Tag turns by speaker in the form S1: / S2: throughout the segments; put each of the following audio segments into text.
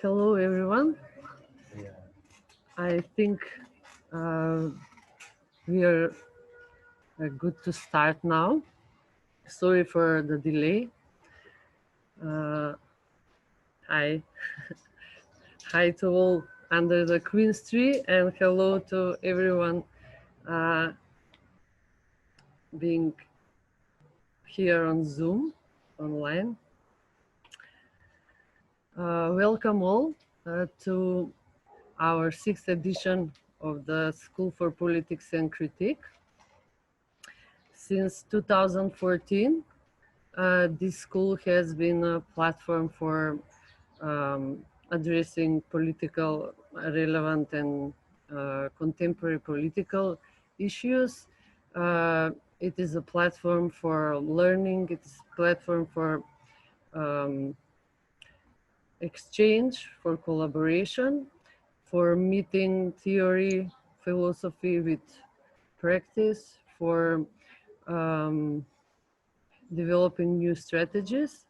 S1: Hello, everyone. I think we are good to start now. Sorry for the delay. Hi. Hi to all under the Queen's tree, and hello to everyone being here on Zoom, online. Welcome all to our 6th edition of the School for Politics and Critique. Since 2014, this school has been a platform for addressing political, relevant and contemporary political issues. It is a platform for learning, it's a platform for exchange, for collaboration, for meeting theory, philosophy with practice, for developing new strategies,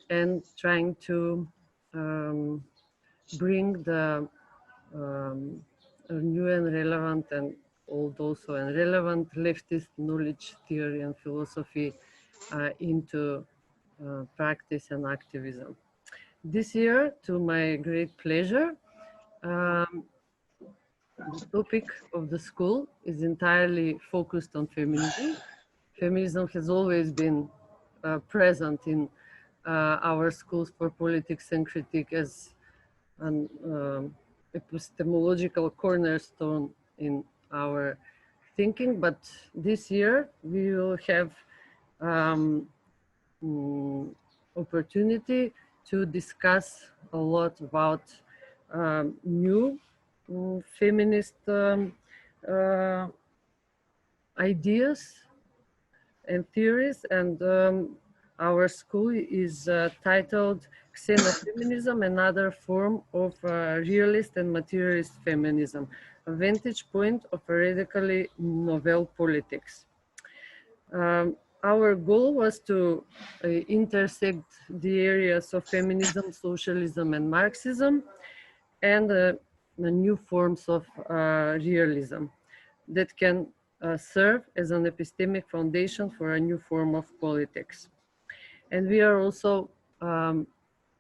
S1: and trying to bring the new and relevant and also irrelevant leftist knowledge, theory and philosophy into practice and activism. This year, to my great pleasure, the topic of the school is entirely focused on feminism. Feminism has always been present in our schools for politics and critique as an epistemological cornerstone in our thinking, but this year we will have opportunity to discuss a lot about new feminist ideas and theories, and our school is titled Xenofeminism, another form of realist and materialist feminism, a vantage point of a radically novel politics. Our goal was to intersect the areas of feminism, socialism, and Marxism, and the new forms of realism that can serve as an epistemic foundation for a new form of politics. And we are also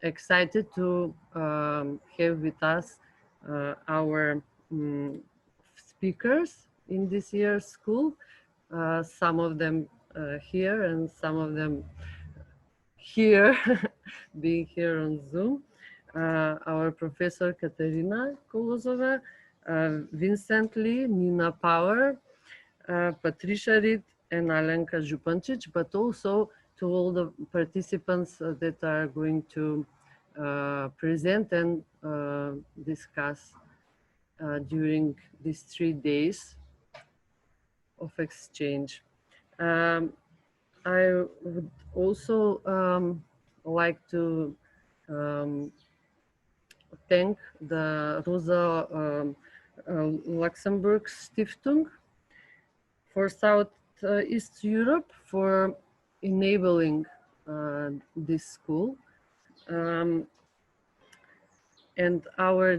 S1: excited to have with us our speakers in this year's school, some of them here and some of them here, being here on Zoom. Our Professor Katarina Kolozova, Vincent Lee, Nina Power, Patricia Reed, and Alenka Župančić, but also to all the participants that are going to present and discuss during these 3 days of exchange. I would also like to thank the Rosa Luxemburg Stiftung for Southeast Europe for enabling this school. And our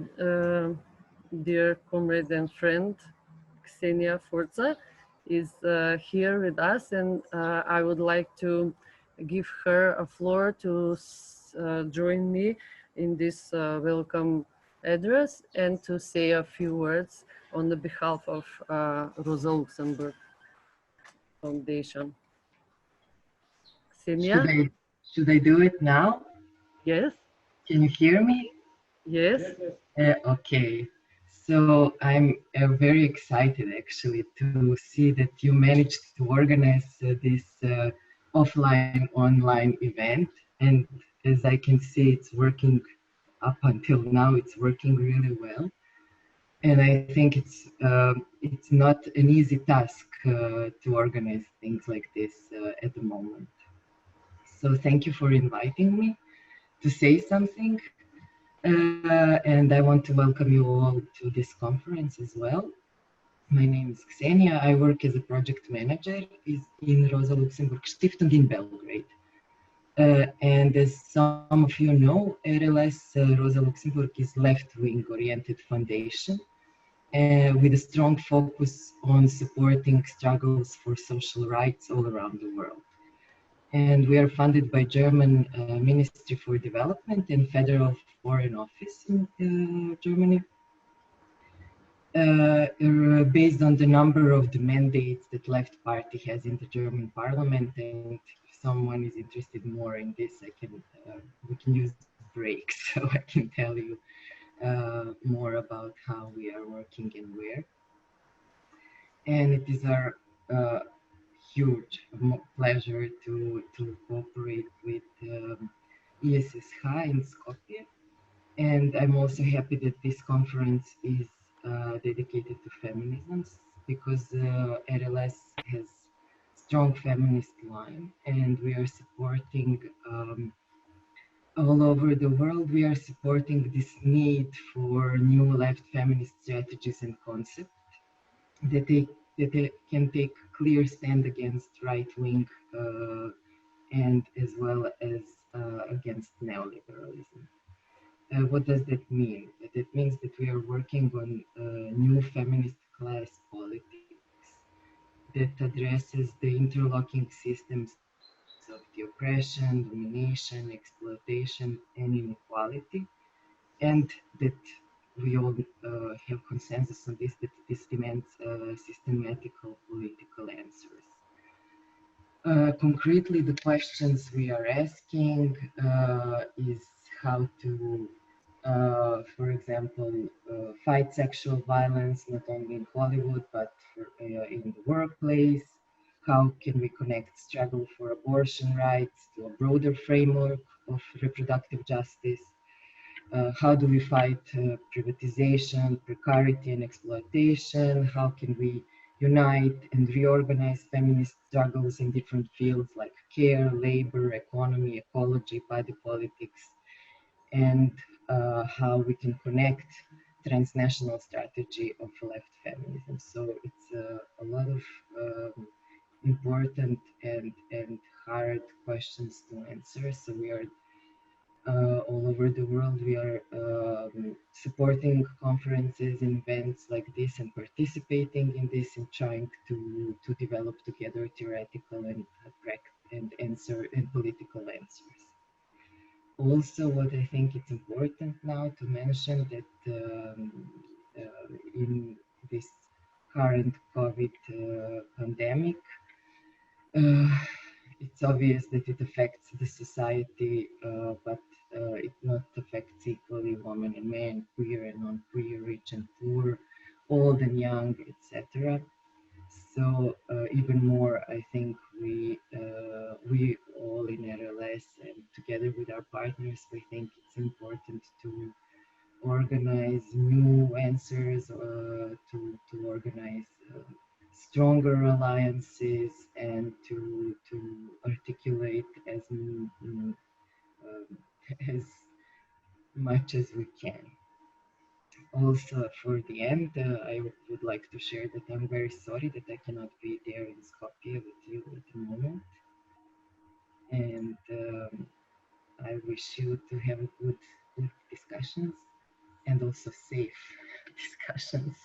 S1: dear comrade and friend, Ksenia Forza, is here with us, and I would like to give her a floor to join me in this welcome address and to say a few words on the behalf of Rosa Luxemburg Foundation. Ksenia?
S2: Should I do it now?
S1: Yes.
S2: Can you hear me?
S1: Yes.
S2: Okay. So I'm very excited actually to see that you managed to organize this offline-online event. And as I can see, it's working up until now, it's working really well. And I think it's not an easy task to organize things like this at the moment. So thank you for inviting me to say something. And I want to welcome you all to this conference as well. My name is Ksenia. I work as a project manager in Rosa Luxemburg Stiftung in Belgrade. And as some of you know, RLS Rosa Luxemburg is left-wing oriented foundation with a strong focus on supporting struggles for social rights all around the world. And we are funded by German Ministry for Development and Federal Foreign Office in Germany, based on the number of the mandates that Left Party has in the German Parliament. And if someone is interested more in this, we can use breaks so I can tell you more about how we are working and where. And it is our huge pleasure to cooperate with ESSH in Skopje. And I'm also happy that this conference is dedicated to feminism because RLS has strong feminist line and we are supporting all over the world, we are supporting this need for new left feminist strategies and concepts that they can take clear stand against right-wing and as well as against neoliberalism. What does that mean? That means that we are working on new feminist class politics that addresses the interlocking systems of the oppression, domination, exploitation, and inequality, and that we all have consensus on this, that this demands systematical political answers. Concretely, the questions we are asking is how to, for example, fight sexual violence, not only in Hollywood, but in the workplace. How can we connect struggle for abortion rights to a broader framework of reproductive justice? How do we fight privatization, precarity, and exploitation? How can we unite and reorganize feminist struggles in different fields like care, labor, economy, ecology, body politics, and how we can connect transnational strategy of left feminism. So it's a lot of important and hard questions to answer. So we are all over the world. We are supporting conferences and events like this and participating in this and trying to develop together theoretical and answer and political answers. Also, what I think it's important now to mention that in this current COVID pandemic, uh, it's obvious that it affects the society, but it not affects equally women and men, queer and non-queer, rich and poor, old and young, etc. So even more, I think we all in RLS and together with our partners, we think it's important to organize new answers, to organize stronger alliances, and to articulate as much as we can. Also, for the end, I would like to share that I'm very sorry that I cannot be there in Skopje with you at the moment, and I wish you to have a good discussions and also safe discussions,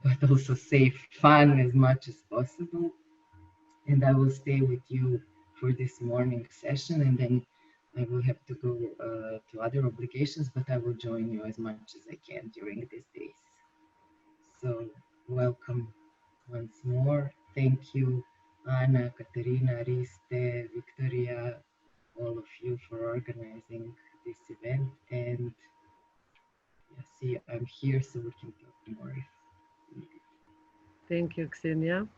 S2: but also safe fun as much as possible. And I will stay with you for this morning session, and then I will have to go to other obligations, but I will join you as much as I can during these days. So welcome once more. Thank you, Anna, Katerina, Riste, Victoria, all of you for organizing this event. And yeah, see, I'm here so we can talk more if needed.
S1: Thank you, Xenia.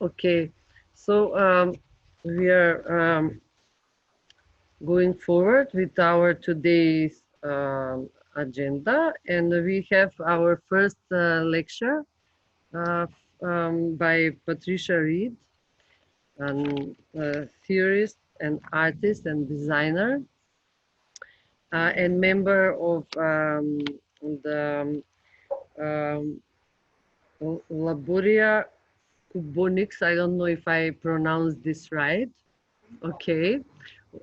S1: Okay, so we are going forward with our today's agenda, and we have our first lecture by Patricia Reed, a theorist and artist and designer, and member of the Laboria Cubonics. I don't know if I pronounced this right. Okay.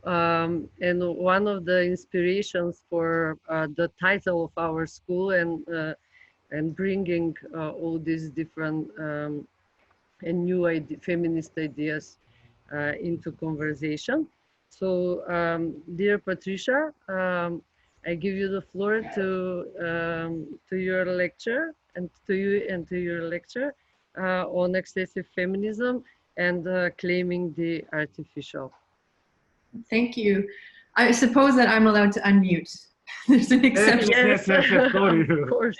S1: And one of the inspirations for the title of our school and bringing all these different and new feminist ideas into conversation. So, dear Patricia, I give you the floor to your lecture and to you and to your lecture on excessive feminism and claiming the artificial.
S3: Thank you. I suppose that I'm allowed to unmute. There's an exception.
S1: Yes, of course.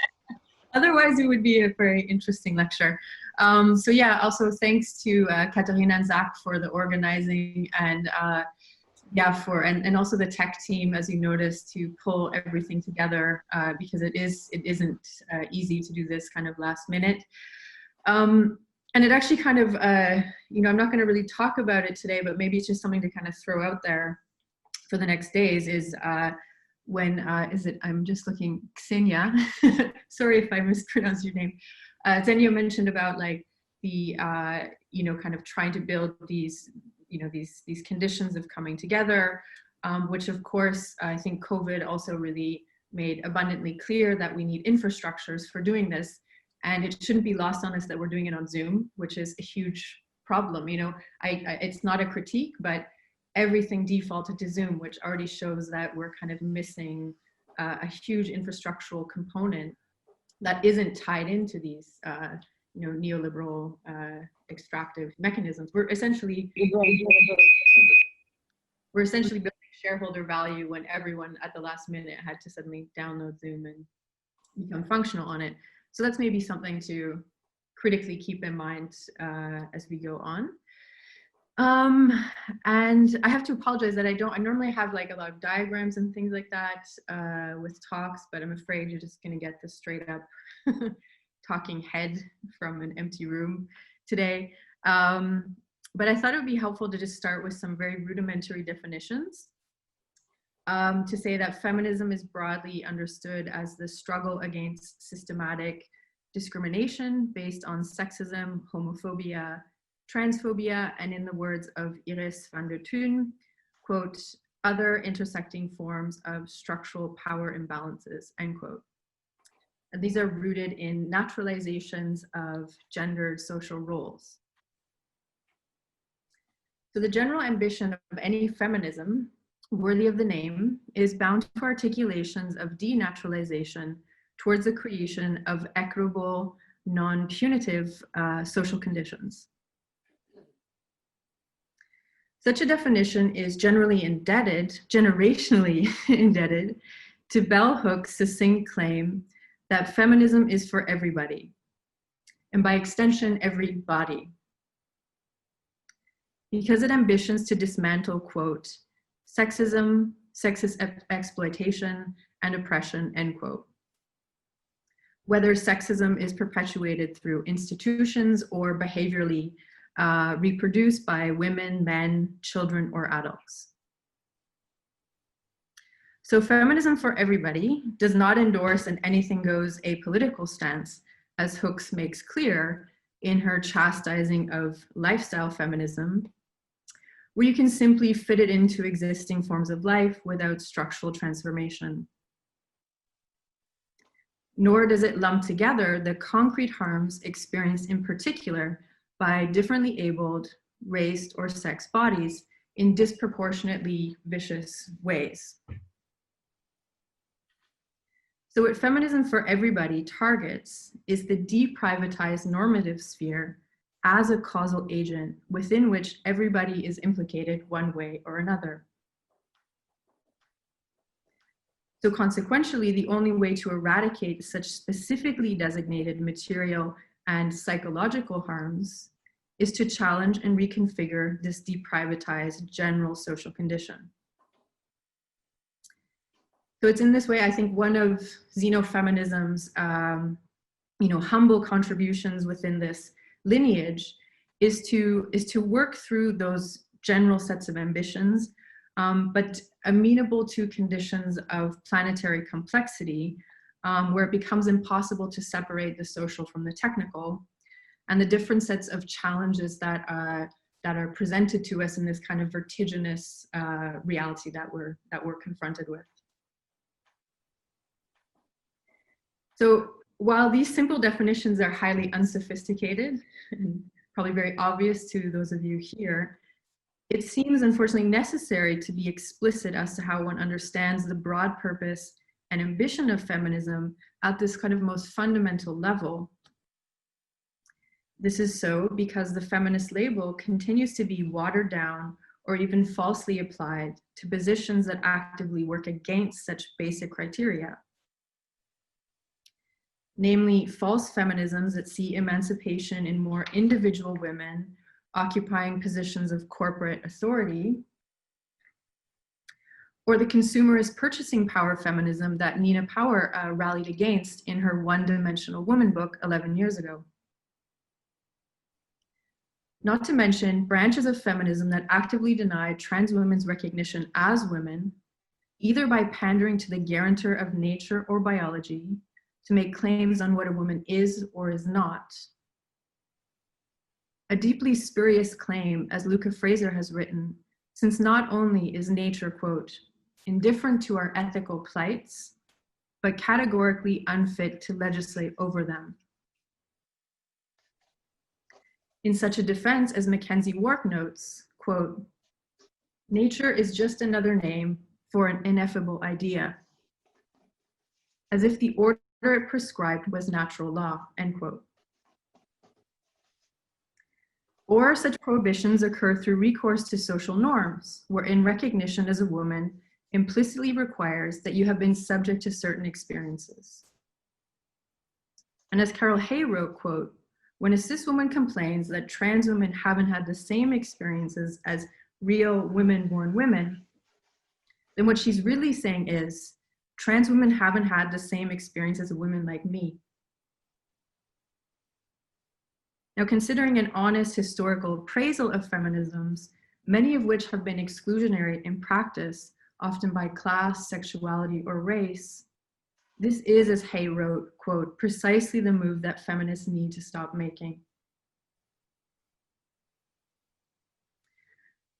S3: Otherwise, it would be a very interesting lecture. So yeah, also thanks to Katarina and Zach for the organizing and and also the tech team, as you noticed, to pull everything together because it isn't easy to do this kind of last minute. And it actually kind of, I'm not going to really talk about it today, but maybe it's just something to kind of throw out there for the next days is when, I'm just looking, Xenia, sorry if I mispronounced your name. Xenia mentioned about like the, kind of trying to build these, these conditions of coming together, which of course, I think COVID also really made abundantly clear that we need infrastructures for doing this. And it shouldn't be lost on us that we're doing it on Zoom, which is a huge problem. It's not a critique, but everything defaulted to Zoom, which already shows that we're kind of missing a huge infrastructural component that isn't tied into these, neoliberal extractive mechanisms. We're essentially building shareholder value when everyone at the last minute had to suddenly download Zoom and become functional on it. So that's maybe something to critically keep in mind as we go on. And I have to apologize that I normally have like a lot of diagrams and things like that with talks, but I'm afraid you're just gonna get the straight up talking head from an empty room today. But I thought it would be helpful to just start with some very rudimentary definitions. To say that feminism is broadly understood as the struggle against systematic discrimination based on sexism, homophobia, transphobia, and in the words of Iris van der Tuin, quote, other intersecting forms of structural power imbalances, end quote. And these are rooted in naturalizations of gendered social roles. So the general ambition of any feminism worthy of the name is bound to articulations of denaturalization towards the creation of equitable, non-punitive social conditions. Such a definition is generally indebted, generationally indebted, to Bell Hook's succinct claim that feminism is for everybody, and by extension, every body. Because it ambitions to dismantle, quote, sexism, sexist exploitation, and oppression, end quote. Whether sexism is perpetuated through institutions or behaviorally reproduced by women, men, children, or adults. So feminism for everybody does not endorse an anything goes apolitical stance, as Hooks makes clear in her chastising of lifestyle feminism, where you can simply fit it into existing forms of life without structural transformation. Nor does it lump together the concrete harms experienced in particular by differently abled, raced, or sex bodies in disproportionately vicious ways. So what feminism for everybody targets is the deprivatized normative sphere as a causal agent within which everybody is implicated one way or another. So consequentially, the only way to eradicate such specifically designated material and psychological harms is to challenge and reconfigure this deprivatized general social condition. So it's in this way, I think, one of xenofeminism's humble contributions within this lineage is to work through those general sets of ambitions, but amenable to conditions of planetary complexity, where it becomes impossible to separate the social from the technical, and the different sets of challenges that that are presented to us in this kind of vertiginous reality that we're confronted with. So while these simple definitions are highly unsophisticated and probably very obvious to those of you here, it seems unfortunately necessary to be explicit as to how one understands the broad purpose and ambition of feminism at this kind of most fundamental level. This is so because the feminist label continues to be watered down or even falsely applied to positions that actively work against such basic criteria. Namely, false feminisms that see emancipation in more individual women occupying positions of corporate authority, or the consumerist purchasing power feminism that Nina Power rallied against in her One-Dimensional Woman book 11 years ago. Not to mention branches of feminism that actively deny trans women's recognition as women, either by pandering to the guarantor of nature or biology to make claims on what a woman is or is not. A deeply spurious claim, as Luca Fraser has written, since not only is nature, quote, indifferent to our ethical plights, but categorically unfit to legislate over them. In such a defense, as Mackenzie Ward notes, quote, nature is just another name for an ineffable idea, as if the order it prescribed was natural law, end quote. Or such prohibitions occur through recourse to social norms, wherein recognition as a woman implicitly requires that you have been subject to certain experiences. And as Carol Hay wrote, quote, when a cis woman complains that trans women haven't had the same experiences as real women-born women, then what she's really saying is, trans women haven't had the same experience as a woman like me. Now, considering an honest historical appraisal of feminisms, many of which have been exclusionary in practice, often by class, sexuality, or race, this is, as Hay wrote, quote, precisely the move that feminists need to stop making.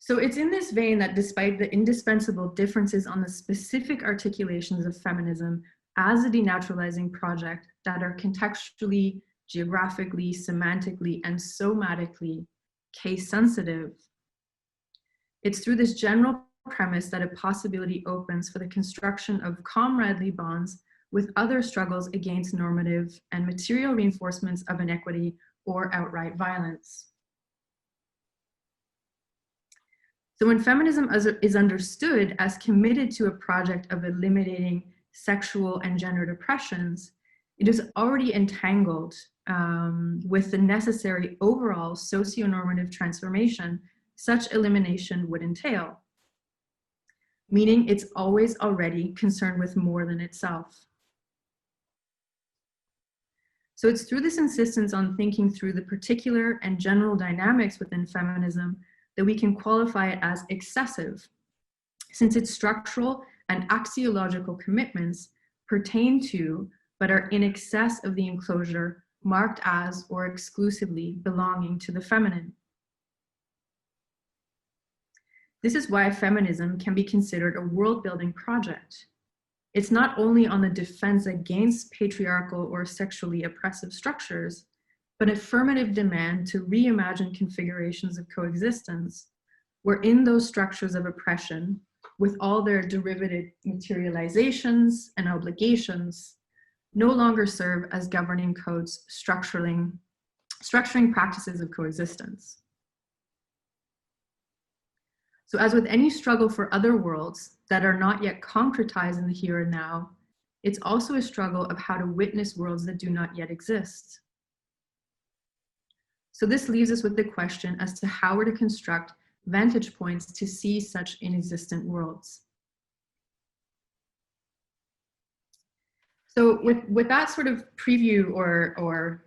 S3: So it's in this vein that despite the indispensable differences on the specific articulations of feminism as a denaturalizing project that are contextually, geographically, semantically, and somatically case sensitive, it's through this general premise that a possibility opens for the construction of comradely bonds with other struggles against normative and material reinforcements of inequity or outright violence. So when feminism is understood as committed to a project of eliminating sexual and gendered oppressions, it is already entangled with the necessary overall socio-normative transformation such elimination would entail, meaning it's always already concerned with more than itself. So it's through this insistence on thinking through the particular and general dynamics within feminism that we can qualify it as excessive, since its structural and axiological commitments pertain to, but are in excess of the enclosure marked as or exclusively belonging to the feminine. This is why feminism can be considered a world-building project. It's not only on the defense against patriarchal or sexually oppressive structures, but affirmative demand to reimagine configurations of coexistence, wherein those structures of oppression, with all their derivative materializations and obligations, no longer serve as governing codes structuring practices of coexistence. So as with any struggle for other worlds that are not yet concretized in the here and now, it's also a struggle of how to witness worlds that do not yet exist. So this leaves us with the question as to how we're to construct vantage points to see such inexistent worlds. So with that sort of preview or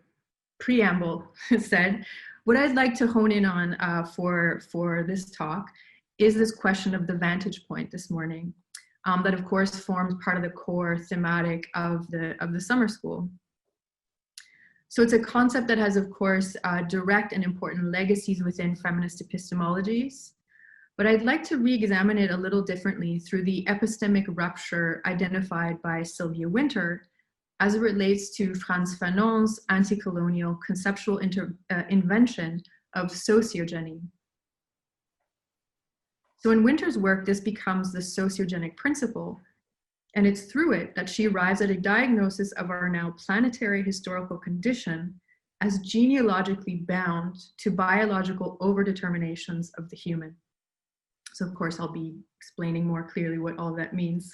S3: preamble said, what I'd like to hone in on for this talk is this question of the vantage point this morning, that of course forms part of the core thematic of the summer school. So it's a concept that has, of course, direct and important legacies within feminist epistemologies, but I'd like to re-examine it a little differently through the epistemic rupture identified by Sylvia Wynter as it relates to Frantz Fanon's anti-colonial conceptual invention of sociogeny. So in Wynter's work, this becomes the sociogenic principle, and it's through it that she arrives at a diagnosis of our now planetary historical condition as genealogically bound to biological overdeterminations of the human. So of course, I'll be explaining more clearly what all that means.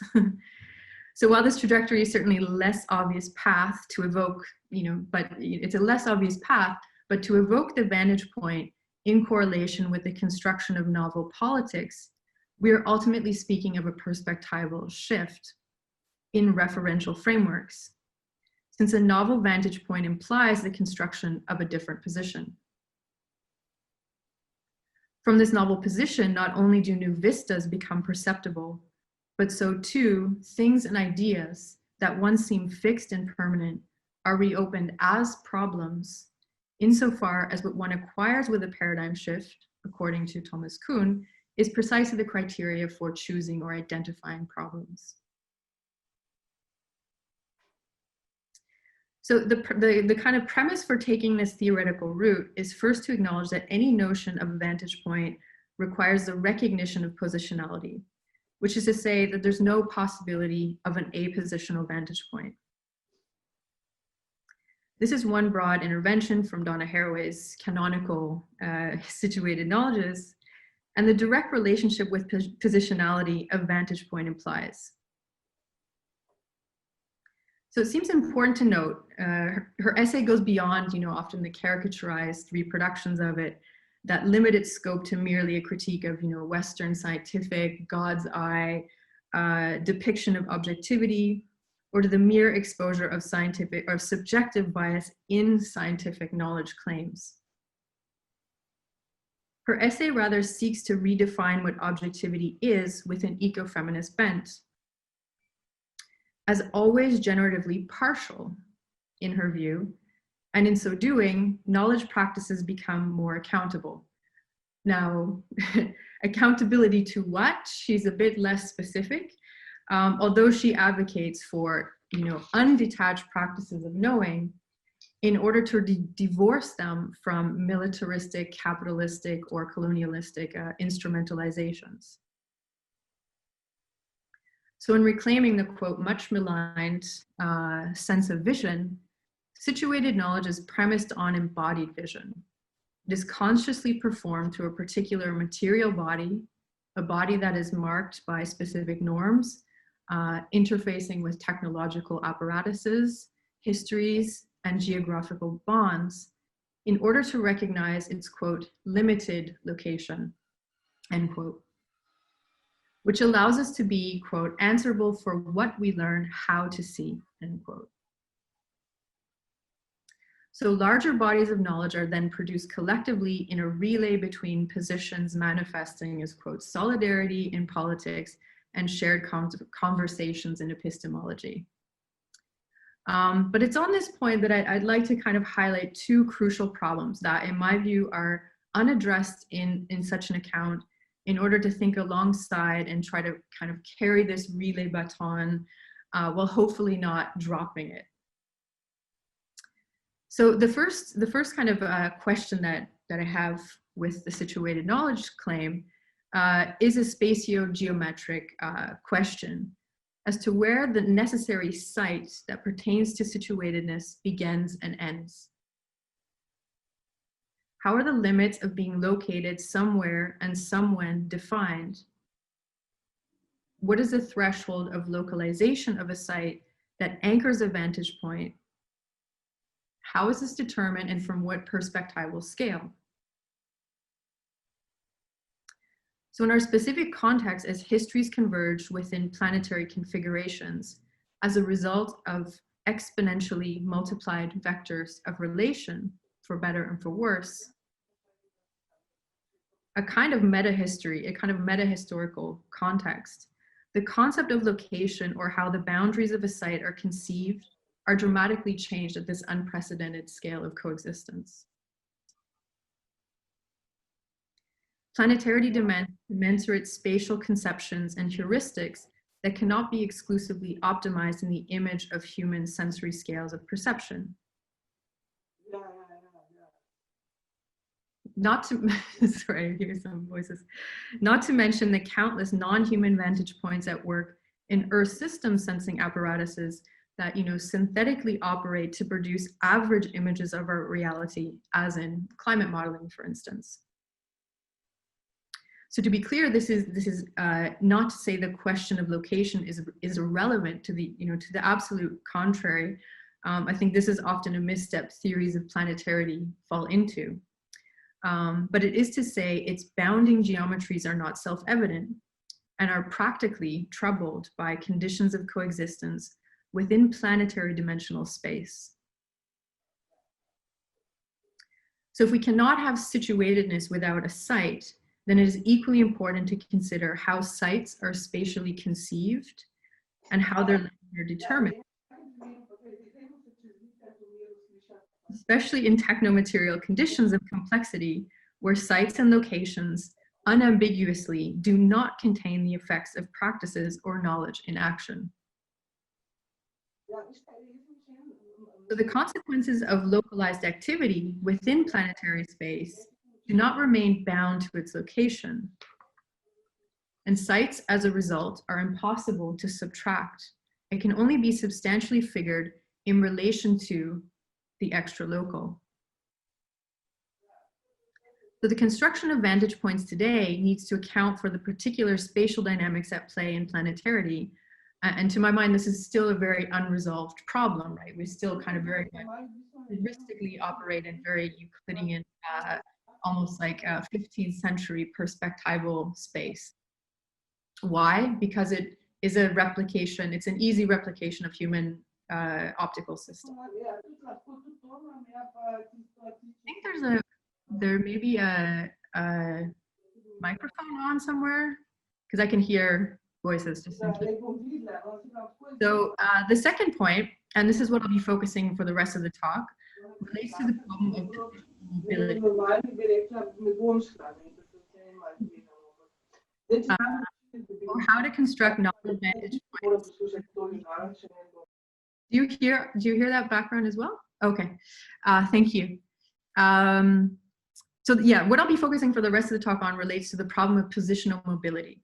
S3: So while this trajectory is certainly a less obvious path to evoke, but it's a less obvious path, but to evoke the vantage point in correlation with the construction of novel politics, we are ultimately speaking of a perspectival shift in referential frameworks, since a novel vantage point implies the construction of a different position. From this novel position, not only do new vistas become perceptible, but so too, things and ideas that once seemed fixed and permanent are reopened as problems, insofar as what one acquires with a paradigm shift, according to Thomas Kuhn, is precisely the criteria for choosing or identifying problems. So the kind of premise for taking this theoretical route is first to acknowledge that any notion of a vantage point requires the recognition of positionality, which is to say that there's no possibility of an apositional vantage point. This is one broad intervention from Donna Haraway's canonical situated knowledges, and the direct relationship with positionality a vantage point implies. So it seems important to note, her essay goes beyond, often the caricaturized reproductions of it that limit its scope to merely a critique of, Western scientific, God's eye, depiction of objectivity, or to the mere exposure of scientific or subjective bias in scientific knowledge claims. Her essay rather seeks to redefine what objectivity is with an ecofeminist bent. As always generatively partial, in her view, and in so doing, knowledge practices become more accountable. Now, accountability to what? She's a bit less specific, although she advocates for, undetached practices of knowing in order to divorce them from militaristic, capitalistic, or colonialistic instrumentalizations. So in reclaiming the, quote, much maligned sense of vision, situated knowledge is premised on embodied vision. It is consciously performed through a particular material body, a body that is marked by specific norms, interfacing with technological apparatuses, histories, and geographical bonds in order to recognize its, quote, limited location, end quote, which allows us to be, quote, answerable for what we learn how to see, end quote. So larger bodies of knowledge are then produced collectively in a relay between positions manifesting as, quote, solidarity in politics and shared conversations in epistemology. But it's on this point that I'd like to kind of highlight two crucial problems that, in my view, are unaddressed in such an account in order to think alongside and try to kind of carry this relay baton while hopefully not dropping it. So the first kind of question that I have with the situated knowledge claim is a spatio-geometric question as to where the necessary site that pertains to situatedness begins and ends. How are the limits of being located somewhere and somewhen defined? What is the threshold of localization of a site that anchors a vantage point? How is this determined and from what perspectival scale? So in our specific context, as histories converge within planetary configurations as a result of exponentially multiplied vectors of relation, for better and for worse, a kind of meta-history, a kind of meta-historical context, the concept of location or how the boundaries of a site are conceived, are dramatically changed at this unprecedented scale of coexistence. Planetarity demands commensurate spatial conceptions and heuristics that cannot be exclusively optimized in the image of human sensory scales of perception. Not to, sorry, I hear some voices. Not to mention the countless non-human vantage points at work in Earth system sensing apparatuses that, synthetically operate to produce average images of our reality, as in climate modeling, for instance. So to be clear, this is not to say the question of location is irrelevant. To the absolute contrary. I think this is often a misstep theories of planetarity fall into. But it is to say its bounding geometries are not self-evident and are practically troubled by conditions of coexistence within planetary dimensional space. So if we cannot have situatedness without a site, then it is equally important to consider how sites are spatially conceived and how they're determined, especially in technomaterial conditions of complexity, where sites and locations unambiguously do not contain the effects of practices or knowledge in action. So the consequences of localized activity within planetary space do not remain bound to its location. And sites, as a result, are impossible to subtract. It can only be substantially figured in relation to the extra-local. So the construction of vantage points today needs to account for the particular spatial dynamics at play in planetarity. And to my mind, this is still a very unresolved problem, right? We still kind of very heuristically operate in very Euclidean, almost like a 15th century perspectival space. Why? Because it is a replication, it's an easy replication of human optical system. I think there may be a microphone on somewhere, because I can hear voices just in case. So the second point, and this is what I'll be focusing for the rest of the talk, relates to the problem of mobility. Or how to construct novel vantage points. Do you hear that background as well? Okay, thank you. So yeah, what I'll be focusing for the rest of the talk on relates to the problem of positional mobility.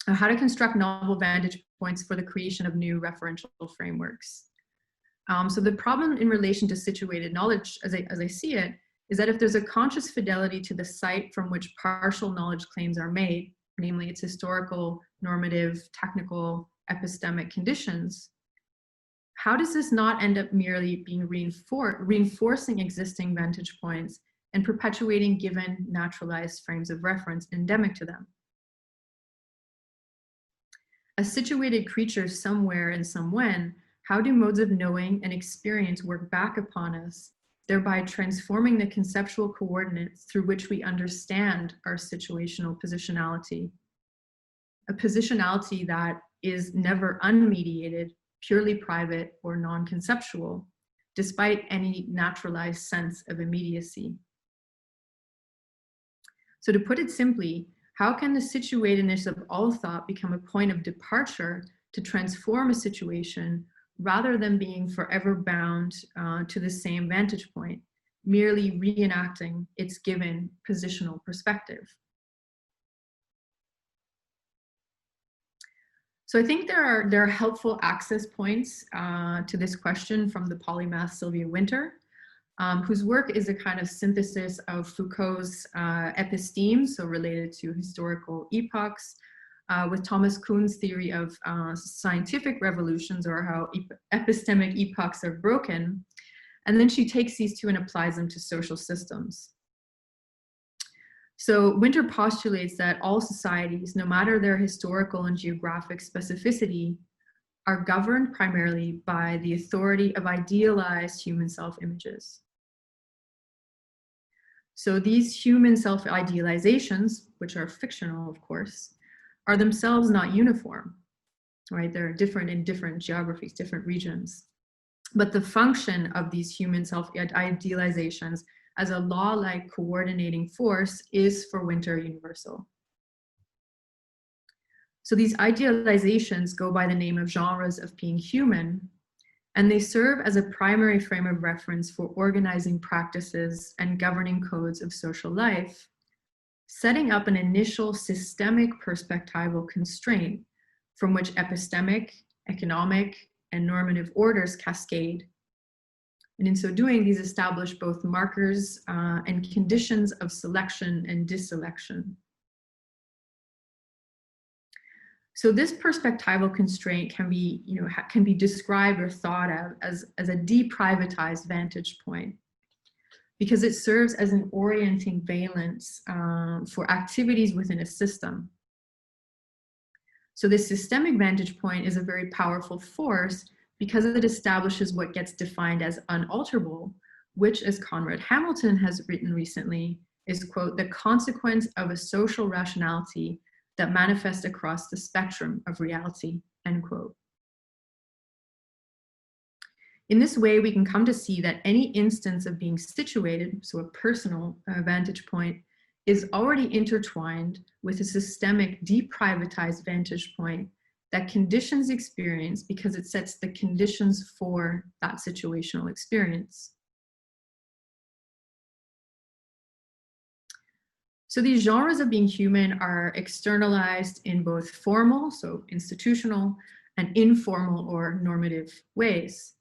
S3: How to construct novel vantage points for the creation of new referential frameworks. So the problem in relation to situated knowledge, as I see it, is that if there's a conscious fidelity to the site from which partial knowledge claims are made, namely its historical, normative, technical, epistemic conditions, how does this not end up merely being reinforcing existing vantage points and perpetuating given naturalized frames of reference endemic to them? As situated creatures somewhere and somewhen, how do modes of knowing and experience work back upon us, thereby transforming the conceptual coordinates through which we understand our situational positionality? A positionality that is never unmediated, purely private or non-conceptual, despite any naturalized sense of immediacy. So to put it simply, how can the situatedness of all thought become a point of departure to transform a situation rather than being forever bound to the same vantage point, merely reenacting its given positional perspective? So I think there are helpful access points to this question from the polymath Sylvia Wynter, whose work is a kind of synthesis of Foucault's episteme, so related to historical epochs, with Thomas Kuhn's theory of scientific revolutions, or how epistemic epochs are broken. And then she takes these two and applies them to social systems. So Wynter postulates that all societies, no matter their historical and geographic specificity, are governed primarily by the authority of idealized human self-images. So these human self-idealizations, which are fictional, of course, are themselves not uniform, right? They're different in different geographies, different regions. But the function of these human self-idealizations as a law-like coordinating force is for Winter universal. So these idealizations go by the name of genres of being human, and they serve as a primary frame of reference for organizing practices and governing codes of social life, setting up an initial systemic perspectival constraint from which epistemic, economic, and normative orders cascade. And in so doing, these establish both markers and conditions of selection and disselection. So this perspectival constraint can be, can be described or thought of as a deprivatized vantage point, because it serves as an orienting valence for activities within a system. So this systemic vantage point is a very powerful force because it establishes what gets defined as unalterable, which, as Conrad Hamilton has written recently, is, quote, the consequence of a social rationality that manifests across the spectrum of reality, end quote. In this way, we can come to see that any instance of being situated, so a personal vantage point, is already intertwined with a systemic deprivatized vantage point that conditions experience because it sets the conditions for that situational experience. So these genres of being human are externalized in both formal, so institutional, and informal or normative ways,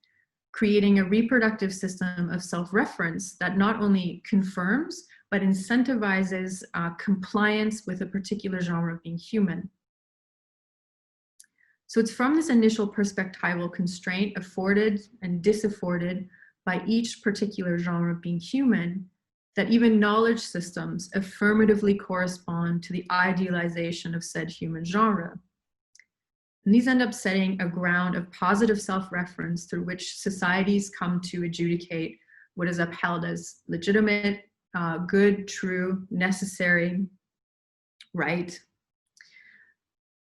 S3: creating a reproductive system of self-reference that not only confirms, but incentivizes compliance with a particular genre of being human. So it's from this initial perspectival constraint afforded and disafforded by each particular genre of being human that even knowledge systems affirmatively correspond to the idealization of said human genre. And these end up setting a ground of positive self-reference through which societies come to adjudicate what is upheld as legitimate, good, true, necessary, right.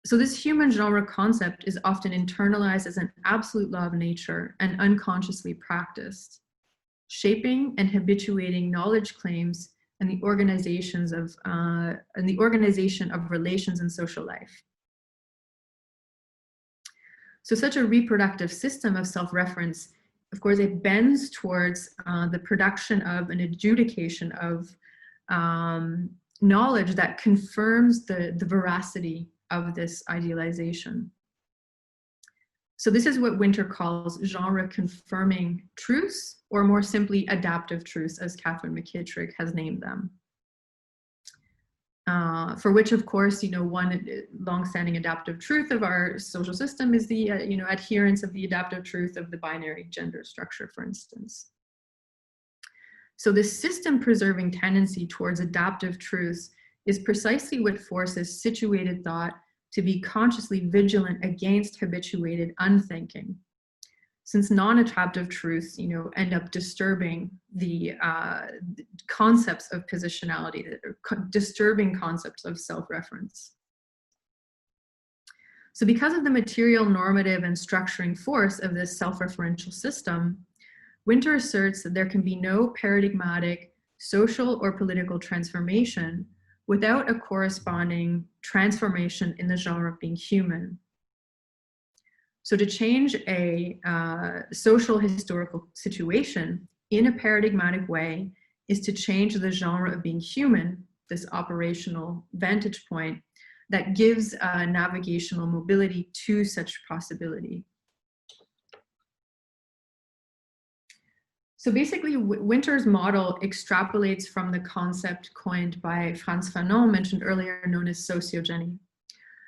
S3: So this human genre concept is often internalized as an absolute law of nature and unconsciously practiced, shaping and habituating knowledge claims and the organization of relations in social life. So such a reproductive system of self-reference, of course, it bends towards the production of an adjudication of knowledge that confirms the veracity of this idealization. So this is what Winter calls genre confirming truths, or more simply adaptive truths, as Catherine McKittrick has named them. For which, of course, one longstanding adaptive truth of our social system is the adherence of the adaptive truth of the binary gender structure, for instance. So this system preserving tendency towards adaptive truths is precisely what forces situated thought to be consciously vigilant against habituated unthinking, since non-adaptive truths, end up disturbing the concepts of positionality, disturbing concepts of self-reference. So because of the material, normative, and structuring force of this self-referential system, Winter asserts that there can be no paradigmatic social or political transformation without a corresponding transformation in the genre of being human. So to change a social historical situation in a paradigmatic way is to change the genre of being human, this operational vantage point that gives navigational mobility to such possibility. So basically, Winter's model extrapolates from the concept coined by Frantz Fanon, mentioned earlier, known as sociogeny.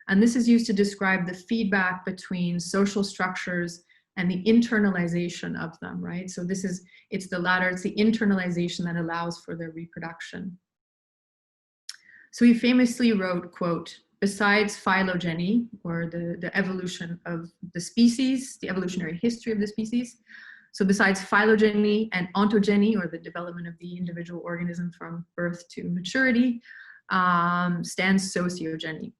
S3: And this is used to describe the feedback between social structures and the internalization of them, right? So it's the latter, it's the internalization that allows for their reproduction. So he famously wrote, quote, besides phylogeny, or the evolution of the species, the evolutionary history of the species, so besides phylogeny and ontogeny, or the development of the individual organism from birth to maturity, stands sociogeny.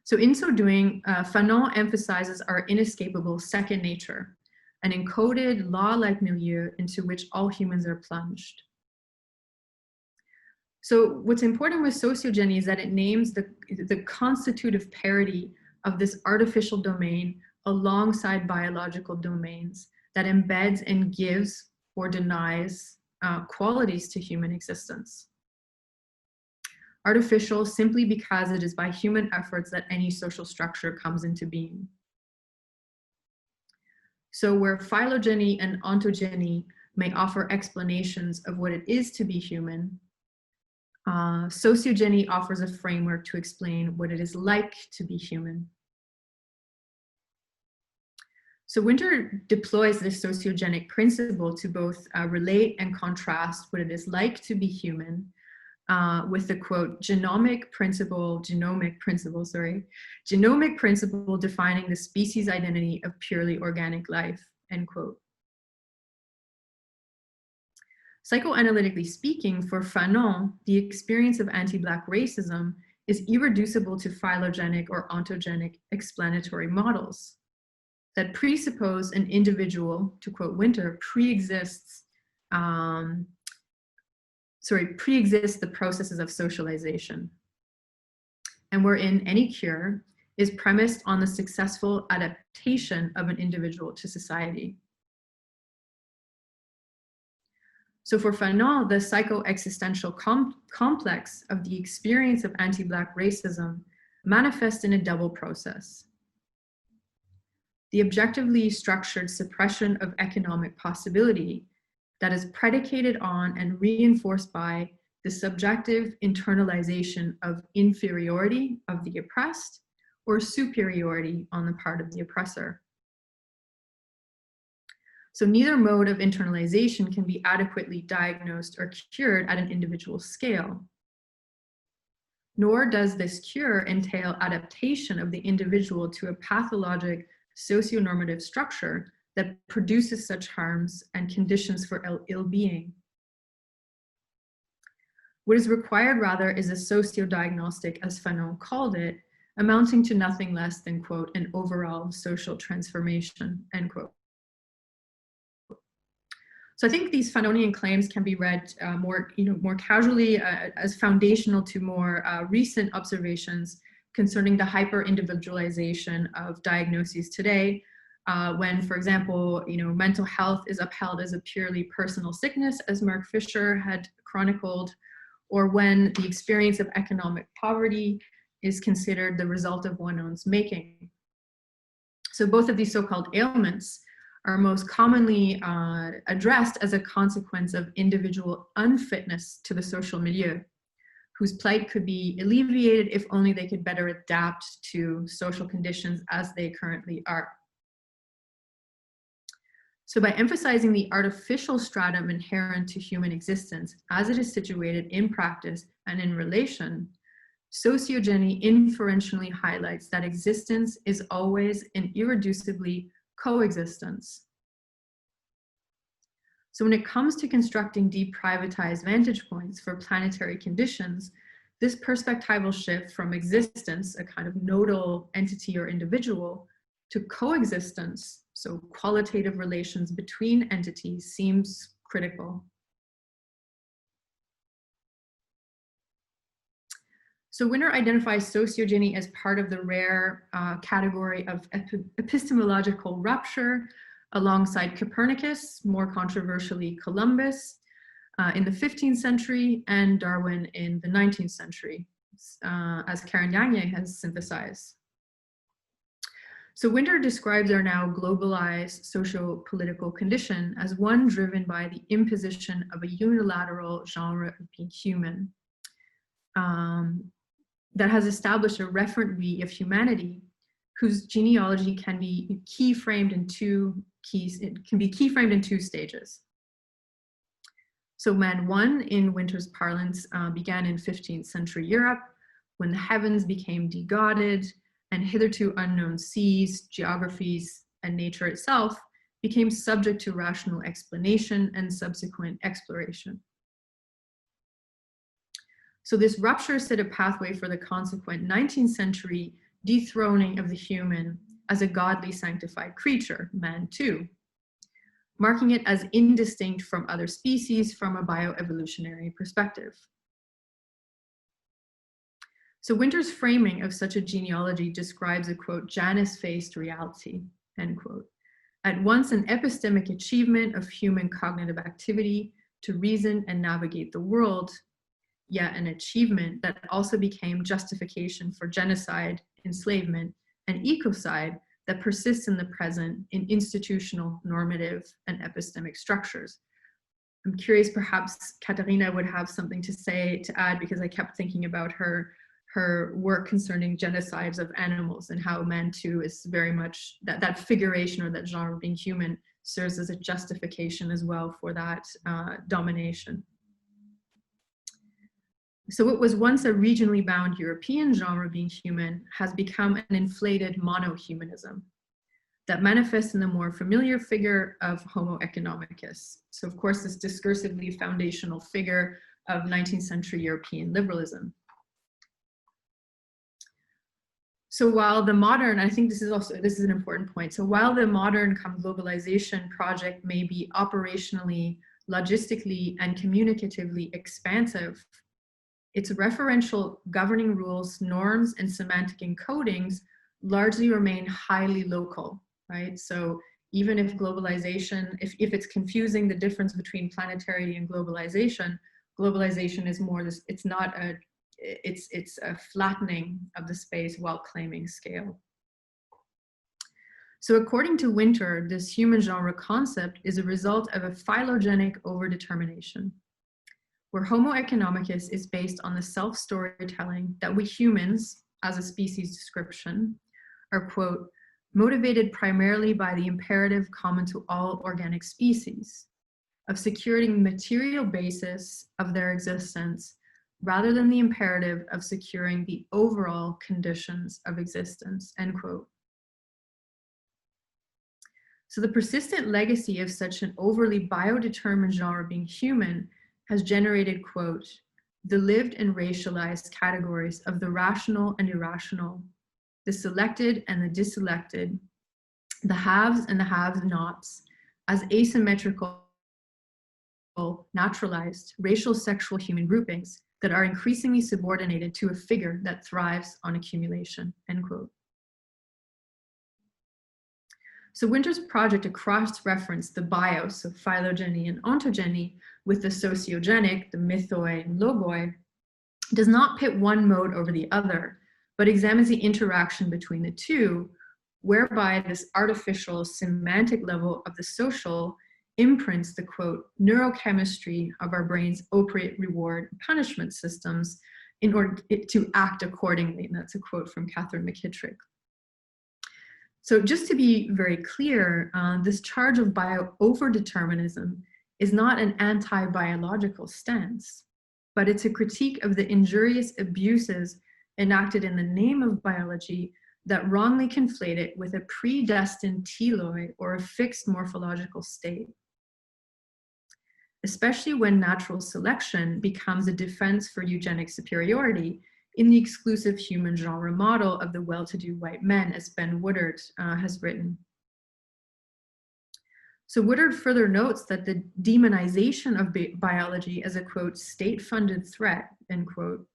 S3: So in so doing, Fanon emphasizes our inescapable second nature, an encoded law-like milieu into which all humans are plunged. So what's important with sociogeny is that it names the constitutive parity of this artificial domain alongside biological domains that embeds and gives or denies qualities to human existence. Artificial simply because it is by human efforts that any social structure comes into being. So where phylogeny and ontogeny may offer explanations of what it is to be human, sociogeny offers a framework to explain what it is like to be human. So Winter deploys this sociogenic principle to both relate and contrast what it is like to be human with the quote, genomic principle defining the species identity of purely organic life, end quote. Psychoanalytically speaking, for Fanon, the experience of anti-Black racism is irreducible to phylogenic or ontogenic explanatory models that presuppose an individual, to quote Winter, pre-exists the processes of socialization, and wherein any cure is premised on the successful adaptation of an individual to society. So for Fanon, the psycho-existential complex of the experience of anti-Black racism manifests in a double process. The objectively structured suppression of economic possibility that is predicated on and reinforced by the subjective internalization of inferiority of the oppressed or superiority on the part of the oppressor. So neither mode of internalization can be adequately diagnosed or cured at an individual scale. Nor does this cure entail adaptation of the individual to a pathologic socio-normative structure that produces such harms and conditions for ill-being. What is required rather is a socio-diagnostic, as Fanon called it, amounting to nothing less than, quote, an overall social transformation, end quote. So I think these Fanonian claims can be read more casually as foundational to more recent observations concerning the hyper-individualization of diagnoses today, when, for example, mental health is upheld as a purely personal sickness, as Mark Fisher had chronicled, or when the experience of economic poverty is considered the result of one's own making. So both of these so-called ailments are most commonly addressed as a consequence of individual unfitness to the social milieu, whose plight could be alleviated if only they could better adapt to social conditions as they currently are. So by emphasizing the artificial stratum inherent to human existence as it is situated in practice and in relation, sociogeny inferentially highlights that existence is always and irreducibly coexistence. So when it comes to constructing deprivatized vantage points for planetary conditions, this perspectival shift from existence, a kind of nodal entity or individual, to coexistence, so qualitative relations between entities, seems critical. So Winter identifies sociogeny as part of the rare category of epistemological rupture, alongside Copernicus, more controversially Columbus, in the 15th century, and Darwin in the 19th century, as Karen Gagne has synthesized. So Winter describes our now globalized socio-political condition as one driven by the imposition of a unilateral genre of being human, that has established a referent we of humanity whose genealogy can be keyframed in two stages. So man one, in Winter's parlance, began in 15th century Europe, when the heavens became degodded and hitherto unknown seas, geographies, and nature itself became subject to rational explanation and subsequent exploration. So this rupture set a pathway for the consequent 19th century dethroning of the human as a godly sanctified creature, man too, marking it as indistinct from other species from a bioevolutionary perspective. So Winter's framing of such a genealogy describes a, quote, Janus-faced reality, end quote, at once an epistemic achievement of human cognitive activity to reason and navigate the world, yet an achievement that also became justification for genocide, enslavement, and ecocide that persists in the present in institutional, normative, and epistemic structures. I'm curious, perhaps Katarina would have something to say, to add, because I kept thinking about her work concerning genocides of animals and how man too is very much, that figuration or that genre of being human serves as a justification as well for that domination. So what was once a regionally bound European genre of being human has become an inflated monohumanism that manifests in the more familiar figure of Homo economicus. So of course, this discursively foundational figure of 19th century European liberalism. So while the modern, I think this is an important point. So while the modern globalization project may be operationally, logistically, and communicatively expansive, its referential governing rules, norms, and semantic encodings largely remain highly local, right? So even if globalization, if it's confusing the difference between planetary and globalization, globalization is more this, it's not a, it's a flattening of the space while claiming scale. So according to Winter, this human genre concept is a result of a phylogenetic overdetermination, where Homo economicus is based on the self-storytelling that we humans, as a species description, are, quote, motivated primarily by the imperative common to all organic species, of securing the material basis of their existence, rather than the imperative of securing the overall conditions of existence, end quote. So the persistent legacy of such an overly biodetermined genre being human has generated, quote, the lived and racialized categories of the rational and irrational, the selected and the diselected, the haves and the have-nots, as asymmetrical, naturalized, racial sexual human groupings that are increasingly subordinated to a figure that thrives on accumulation, end quote. So Winter's project cross-referenced the bios of phylogeny and ontogeny with the sociogenic, the mythoi and logoi, does not pit one mode over the other, but examines the interaction between the two, whereby this artificial semantic level of the social imprints the, quote, neurochemistry of our brain's opiate reward punishment systems in order to act accordingly. And that's a quote from Catherine McKittrick. So just to be very clear, this charge of over-determinism is not an anti-biological stance, but it's a critique of the injurious abuses enacted in the name of biology that wrongly conflate it with a predestined teloi or a fixed morphological state, especially when natural selection becomes a defense for eugenic superiority in the exclusive human genre model of the well-to-do white men, as Ben Woodard has written. So Woodard further notes that the demonization of biology as a, quote, state-funded threat, end quote,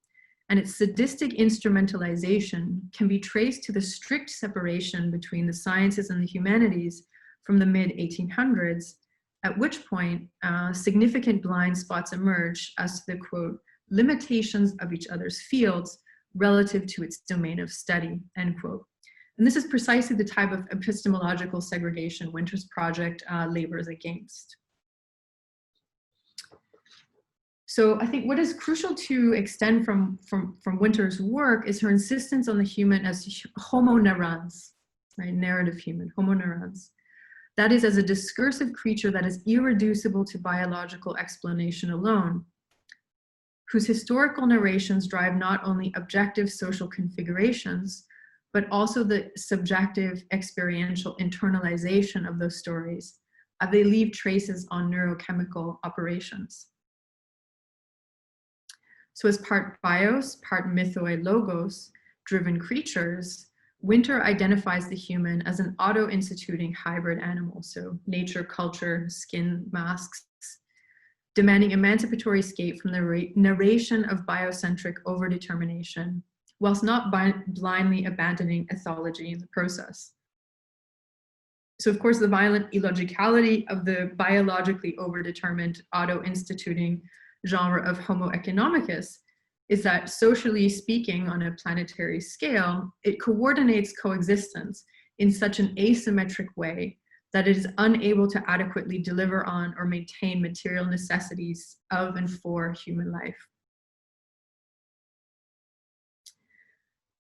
S3: and its sadistic instrumentalization can be traced to the strict separation between the sciences and the humanities from the mid-1800s, at which point significant blind spots emerge as to the, quote, limitations of each other's fields relative to its domain of study, end quote. And this is precisely the type of epistemological segregation Winter's project labors against. So I think what is crucial to extend from Winter's work is her insistence on the human as homo narrans, right? Narrative human, homo narrans. That is, as a discursive creature that is irreducible to biological explanation alone, whose historical narrations drive not only objective social configurations, but also the subjective experiential internalization of those stories, as they leave traces on neurochemical operations. So as part bios, part mythoi logos driven creatures, Winter identifies the human as an auto-instituting hybrid animal, so nature, culture, skin masks, demanding emancipatory escape from the narration of biocentric overdetermination, whilst not blindly abandoning ethology in the process. So of course, the violent illogicality of the biologically overdetermined auto-instituting genre of Homo economicus is that, socially speaking, on a planetary scale, it coordinates coexistence in such an asymmetric way that it is unable to adequately deliver on or maintain material necessities of and for human life.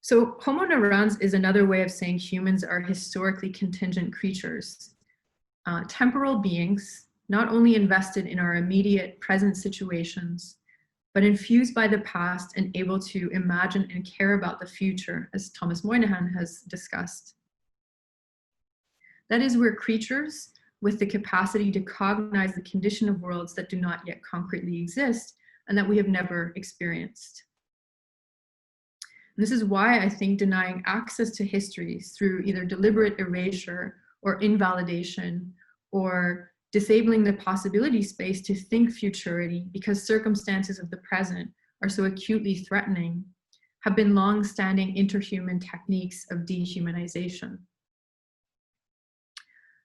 S3: So Homo neurans is another way of saying humans are historically contingent creatures, temporal beings, not only invested in our immediate present situations, but infused by the past and able to imagine and care about the future, as Thomas Moynihan has discussed. That is, we're creatures with the capacity to cognize the condition of worlds that do not yet concretely exist and that we have never experienced. And this is why I think denying access to history through either deliberate erasure or invalidation, or disabling the possibility space to think futurity because circumstances of the present are so acutely threatening, have been long-standing interhuman techniques of dehumanization.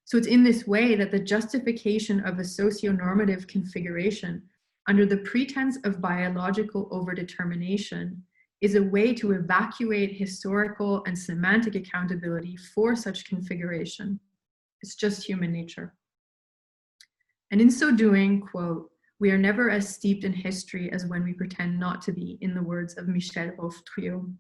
S3: So it's in this way that the justification of a socio-normative configuration under the pretense of biological overdetermination is a way to evacuate historical and semantic accountability for such configuration. It's just human nature. And in so doing, quote, we are never as steeped in history as when we pretend not to be, in the words of Michel Roftrio.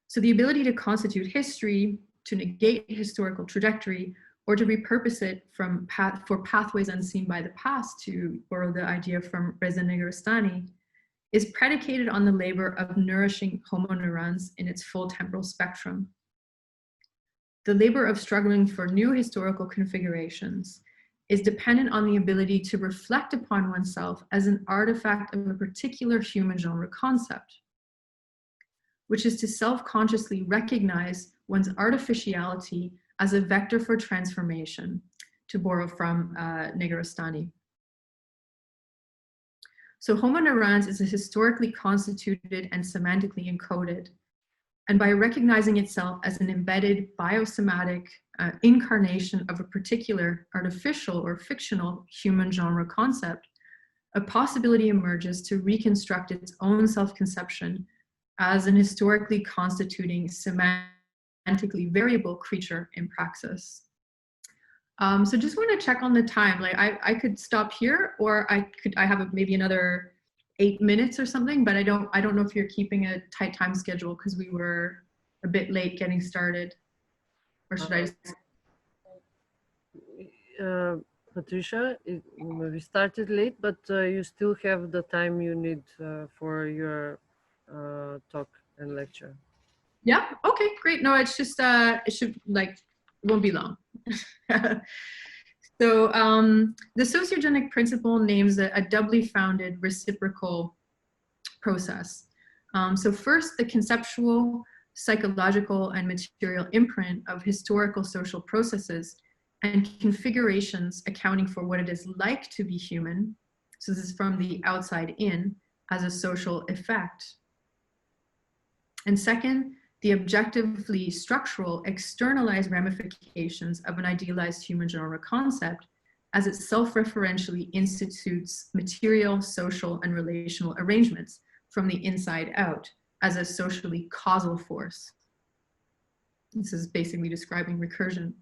S3: So the ability to constitute history, to negate historical trajectory, or to repurpose it for pathways unseen by the past, to borrow the idea from Reza Negarestani, is predicated on the labor of nourishing Homo neurans in its full temporal spectrum. The labor of struggling for new historical configurations is dependent on the ability to reflect upon oneself as an artifact of a particular human genre concept, which is to self-consciously recognize one's artificiality as a vector for transformation, to borrow from Negarestani. So Homo neurans is a historically constituted and semantically encoded, and by recognizing itself as an embedded biosomatic incarnation of a particular artificial or fictional human genre concept, a possibility emerges to reconstruct its own self-conception as an historically constituting, semantically variable creature in praxis. So just want to check on the time. Like I could stop here, or I have maybe another 8 minutes or something, but I don't know if you're keeping a tight time schedule because we were a bit late getting started. Or should I just...
S1: Patricia, we started late, but you still have the time you need for your talk and lecture.
S3: Yeah, okay, great. No, it's just, it should, like, it won't be long. So the sociogenic principle names a doubly founded reciprocal process. So first, the conceptual, psychological, and material imprint of historical social processes and configurations accounting for what it is like to be human. So this is from the outside in as a social effect. And second, the objectively structural externalized ramifications of an idealized human genre concept as it self-referentially institutes material, social, and relational arrangements from the inside out as a socially causal force. This is basically describing recursion.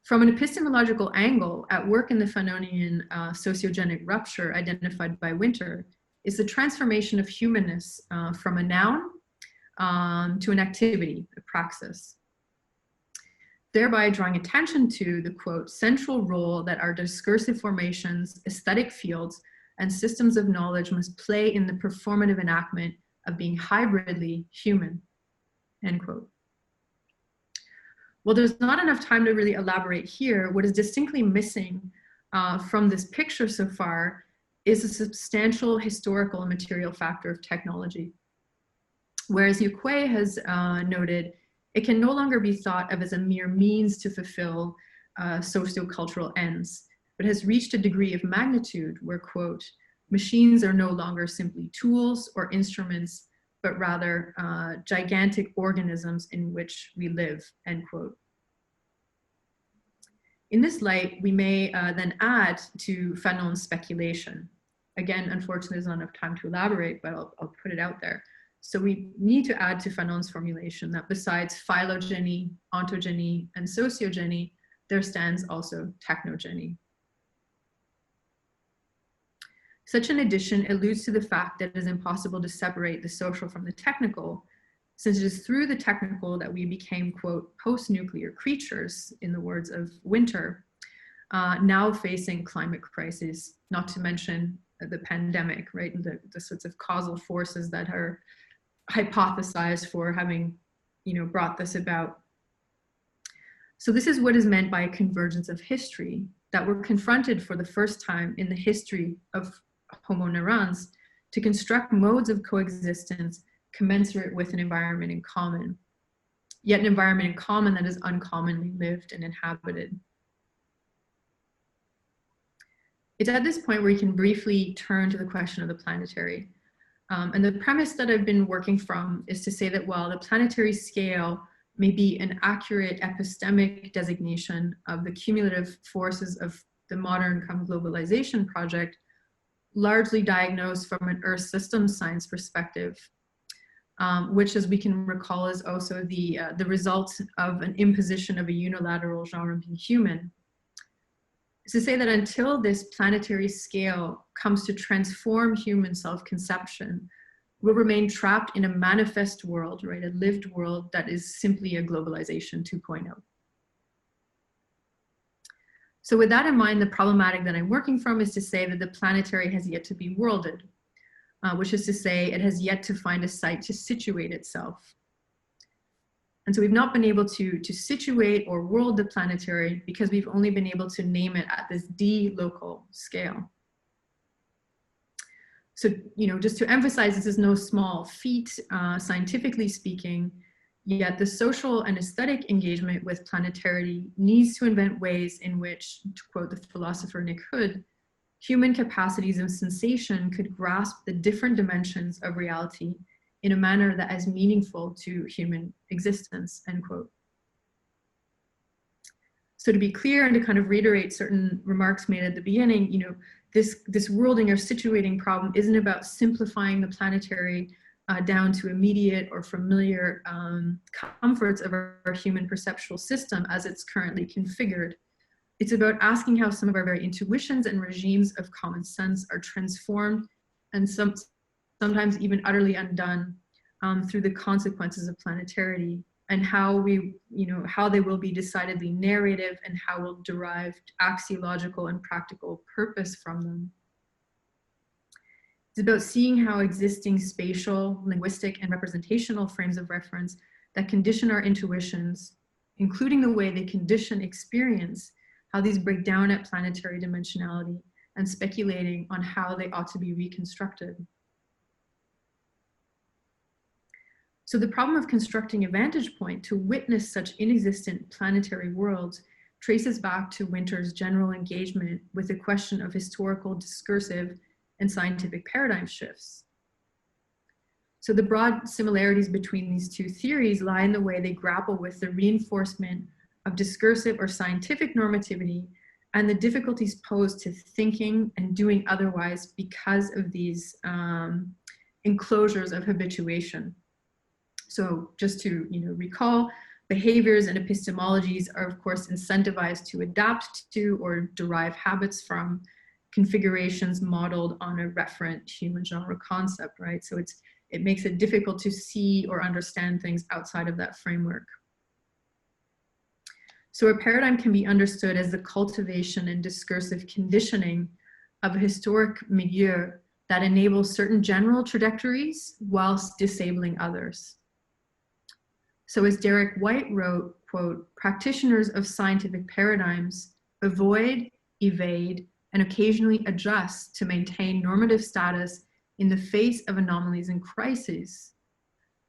S3: From an epistemological angle, at work in the Fanonian sociogenic rupture identified by Winter is the transformation of humanness from a noun to an activity, a praxis, thereby drawing attention to the, quote, central role that our discursive formations, aesthetic fields, and systems of knowledge must play in the performative enactment of being hybridly human, end quote. Well, there's not enough time to really elaborate here. What is distinctly missing from this picture so far is a substantial historical and material factor of technology. Whereas Uque has noted, it can no longer be thought of as a mere means to fulfill sociocultural ends, but has reached a degree of magnitude where, quote, machines are no longer simply tools or instruments, but rather gigantic organisms in which we live, end quote. In this light, we may then add to Fanon's speculation. Again, unfortunately, there's not enough time to elaborate, but I'll put it out there. So we need to add to Fanon's formulation that besides phylogeny, ontogeny, and sociogeny, there stands also technogeny. Such an addition alludes to the fact that it is impossible to separate the social from the technical, since it is through the technical that we became, quote, post-nuclear creatures, in the words of Winter, now facing climate crises, not to mention the pandemic, right? And the sorts of causal forces that are hypothesized for having, brought this about. So this is what is meant by a convergence of history, that we're confronted for the first time in the history of Homo neurons to construct modes of coexistence commensurate with an environment in common, yet an environment in common that is uncommonly lived and inhabited. It's at this point where we can briefly turn to the question of the planetary. And the premise that I've been working from is to say that while the planetary scale may be an accurate epistemic designation of the cumulative forces of the modern globalization project, largely diagnosed from an Earth systems science perspective, which, as we can recall, is also the result of an imposition of a unilateral genre being human. Is to say that until this planetary scale comes to transform human self-conception, we'll remain trapped in a manifest world, right? A lived world that is simply a globalization 2.0. So with that in mind, the problematic that I'm working from is to say that the planetary has yet to be worlded, which is to say it has yet to find a site to situate itself. And so we've not been able to situate or world the planetary because we've only been able to name it at this D-local scale. So, just to emphasize, this is no small feat, scientifically speaking, yet the social and aesthetic engagement with planetarity needs to invent ways in which, to quote the philosopher Nick Hood, human capacities of sensation could grasp the different dimensions of reality in a manner that is meaningful to human existence, end quote. So to be clear and to kind of reiterate certain remarks made at the beginning, this worlding or situating problem isn't about simplifying the planetary down to immediate or familiar comforts of our human perceptual system as it's currently configured. It's about asking how some of our very intuitions and regimes of common sense are transformed and sometimes even utterly undone through the consequences of planetarity, and how how they will be decidedly narrative and how we'll derive axiological and practical purpose from them. It's about seeing how existing spatial, linguistic, and representational frames of reference that condition our intuitions, including the way they condition experience, how these break down at planetary dimensionality, and speculating on how they ought to be reconstructed. So the problem of constructing a vantage point to witness such inexistent planetary worlds traces back to Winter's general engagement with the question of historical, discursive, and scientific paradigm shifts. So the broad similarities between these two theories lie in the way they grapple with the reinforcement of discursive or scientific normativity and the difficulties posed to thinking and doing otherwise because of these enclosures of habituation. So just to recall, behaviors and epistemologies are of course incentivized to adapt to or derive habits from configurations modeled on a referent human genre concept, right? So it makes it difficult to see or understand things outside of that framework. So a paradigm can be understood as the cultivation and discursive conditioning of a historic milieu that enables certain general trajectories whilst disabling others. So as Derek White wrote, quote, practitioners of scientific paradigms avoid, evade, and occasionally adjust to maintain normative status in the face of anomalies and crises.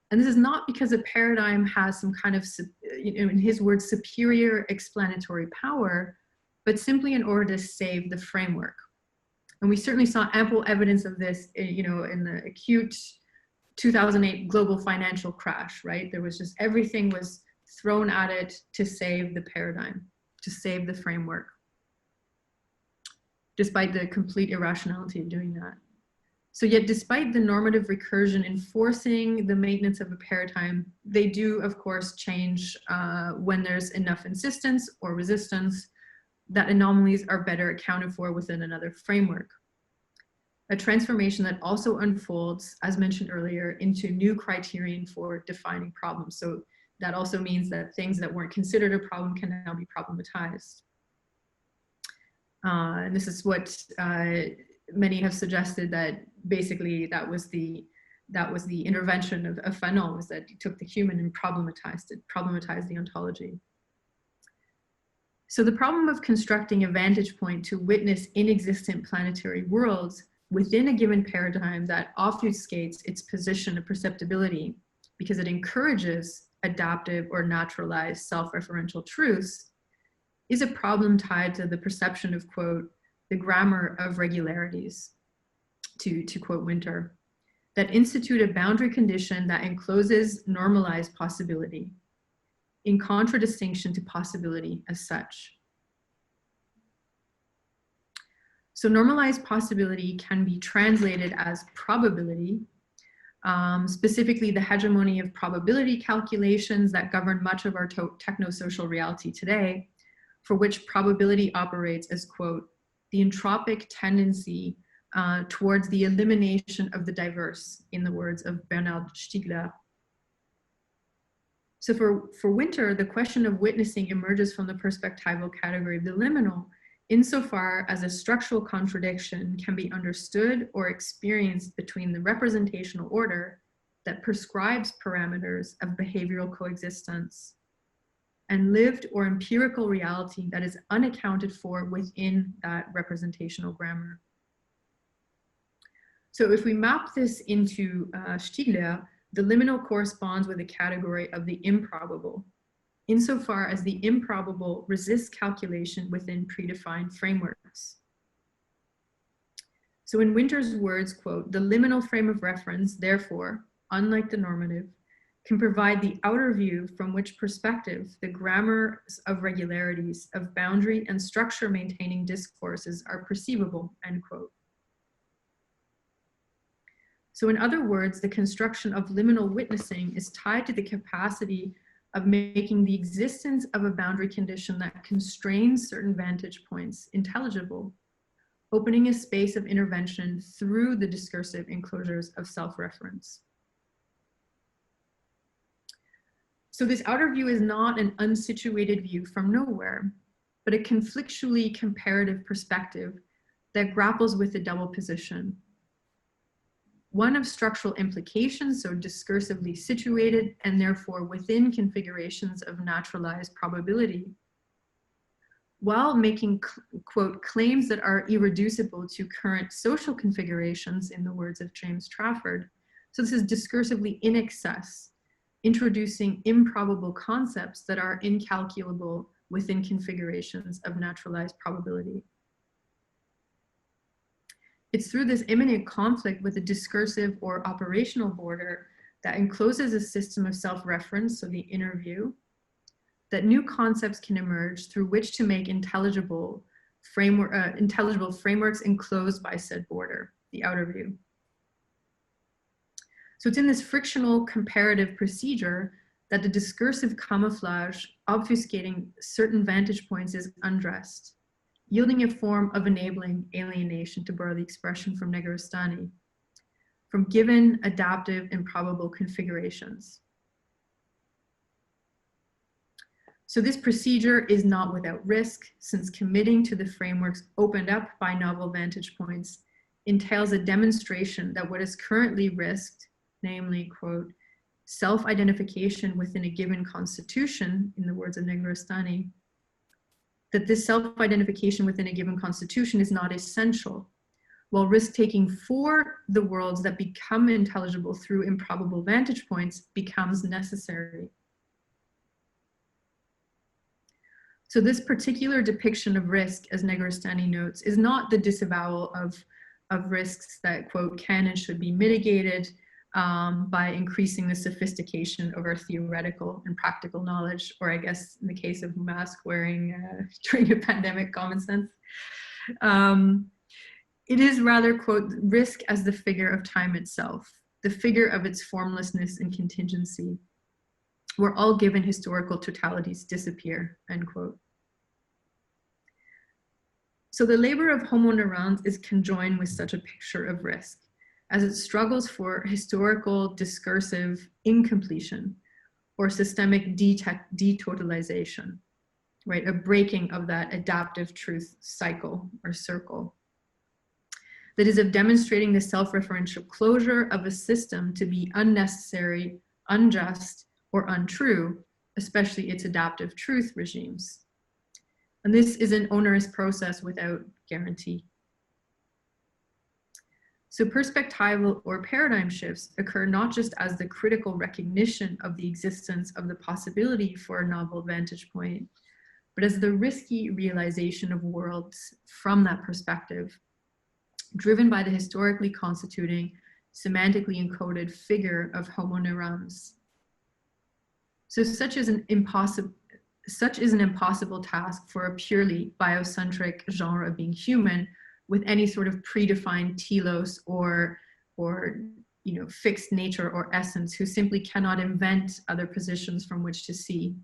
S3: And this is not because a paradigm has some kind of, in his words, superior explanatory power, but simply in order to save the framework. And we certainly saw ample evidence of this, in the acute 2008 global financial crash, right? There was just, everything was thrown at it to save the paradigm, to save the framework, despite the complete irrationality of doing that. So yet, despite the normative recursion enforcing the maintenance of a paradigm, they do, of course, change when there's enough insistence or resistance that anomalies are better accounted for within another framework. A transformation that also unfolds, as mentioned earlier, into new criterion for defining problems. So that also means that things that weren't considered a problem can now be problematized. And this is what many have suggested, that basically that was the intervention of Fanon, was that he took the human and problematized the ontology. So the problem of constructing a vantage point to witness inexistent planetary worlds within a given paradigm that obfuscates its position of perceptibility because it encourages adaptive or naturalized self-referential truths is a problem tied to the perception of, quote, the grammar of regularities, to quote Winter, that institute a boundary condition that encloses normalized possibility, in contradistinction to possibility as such. So normalized possibility can be translated as probability, specifically the hegemony of probability calculations that govern much of our techno-social reality today, for which probability operates as, quote, the entropic tendency towards the elimination of the diverse, in the words of Bernard Stiegler. So for Winter, the question of witnessing emerges from the perspectival category of the liminal, insofar as a structural contradiction can be understood or experienced between the representational order that prescribes parameters of behavioral coexistence and lived or empirical reality that is unaccounted for within that representational grammar. So if we map this into Stiegler, the liminal corresponds with the category of the improbable, insofar as the improbable resists calculation within predefined frameworks. So in Winter's words, quote, the liminal frame of reference, therefore, unlike the normative, can provide the outer view from which perspective the grammars of regularities of boundary and structure maintaining discourses are perceivable, end quote. So in other words, the construction of liminal witnessing is tied to the capacity of making the existence of a boundary condition that constrains certain vantage points intelligible, opening a space of intervention through the discursive enclosures of self-reference. So this outer view is not an unsituated view from nowhere, but a conflictually comparative perspective that grapples with the double position. One of structural implications, so discursively situated and therefore within configurations of naturalized probability, while making, quote, claims that are irreducible to current social configurations, in the words of James Trafford. So this is discursively in excess, introducing improbable concepts that are incalculable within configurations of naturalized probability. It's through this imminent conflict with a discursive or operational border that encloses a system of self-reference, so the inner view, that new concepts can emerge through which to make intelligible frameworks enclosed by said border, the outer view. So it's in this frictional comparative procedure that the discursive camouflage obfuscating certain vantage points is undressed, yielding a form of enabling alienation, to borrow the expression from Negarestani, from given, adaptive, and probable configurations. So this procedure is not without risk, since committing to the frameworks opened up by novel vantage points entails a demonstration that what is currently risked, namely, quote, self-identification within a given constitution, in the words of while risk-taking for the worlds that become intelligible through improbable vantage points becomes necessary. So this particular depiction of risk, as Negrestani notes, is not the disavowal of risks that, quote, can and should be mitigated by increasing the sophistication of our theoretical and practical knowledge, or I guess in the case of mask wearing during a pandemic, common sense. It is rather, quote, risk as the figure of time itself, the figure of its formlessness and contingency, where all given historical totalities disappear, end quote. So the labor of Homo neurans is conjoined with such a picture of risk, as it struggles for historical discursive incompletion or systemic detotalization, right? A breaking of that adaptive truth cycle or circle. That is of demonstrating the self-referential closure of a system to be unnecessary, unjust, or untrue, especially its adaptive truth regimes. And this is an onerous process without guarantee. So perspectival or paradigm shifts occur not just as the critical recognition of the existence of the possibility for a novel vantage point, but as the risky realization of worlds from that perspective, driven by the historically constituting, semantically encoded figure of Homo neurans. So such is an impossible task for a purely biocentric genre of being human with any sort of predefined telos or fixed nature or essence, who simply cannot invent other positions from which to see.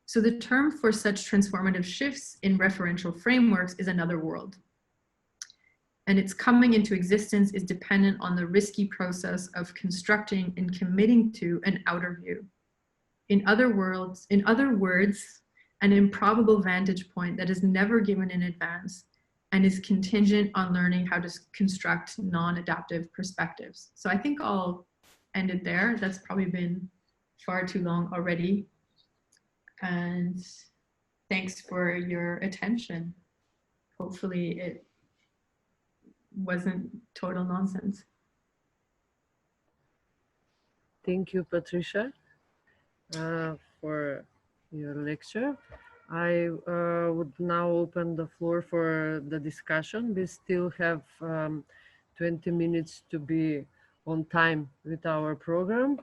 S3: So the term for such transformative shifts in referential frameworks is another world. And its coming into existence is dependent on the risky process of constructing and committing to an outer view. In other words, an improbable vantage point that is never given in advance and is contingent on learning how to construct non-adaptive perspectives. So I think I'll end it there. That's probably been far too long already. And thanks for your attention. Hopefully it wasn't total nonsense.
S1: Thank you, Patricia, for your lecture. I would now open the floor for the discussion. We still have 20 minutes to be on time with our program,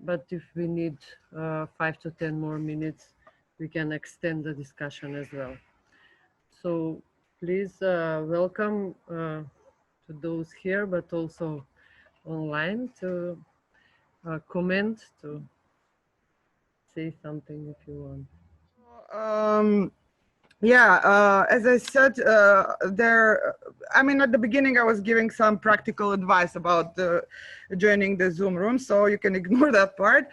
S1: but if we need 5 to 10 more minutes, we can extend the discussion as well. So please welcome to those here, but also online, to comment, to say something if you want.
S4: As I said, I mean, at the beginning, I was giving some practical advice about joining the Zoom room, so you can ignore that part.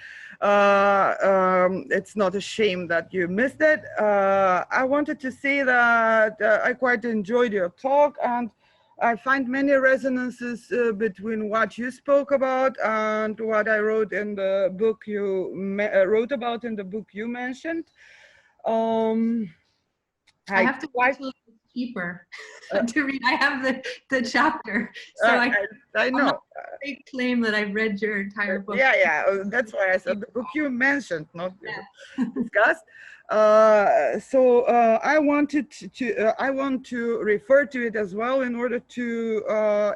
S4: It's not a shame that you missed it. I wanted to say that I quite enjoyed your talk, and I find many resonances between what you spoke about and what I wrote in the book you wrote about in the book you mentioned.
S3: I have to wait till it's cheaper to read. I have the chapter, so
S4: I know.
S3: I'm not a claim that I've read your entire book.
S4: That's why I said the book you mentioned, not discussed. So I want to refer to it as well in order to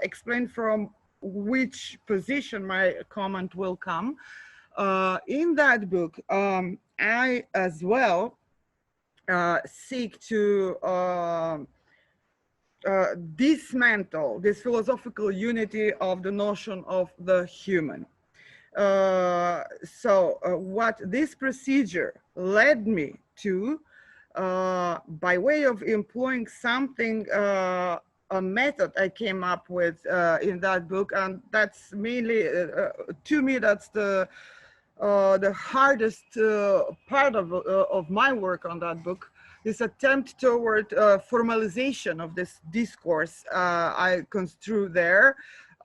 S4: explain from which position my comment will come. In that book, I as well seek to dismantle this philosophical unity of the notion of the human. What this procedure led me to, by way of employing something, a method I came up with in that book, and that's mainly, to me, that's the hardest part of my work on that book, this attempt toward formalization of this discourse I construe there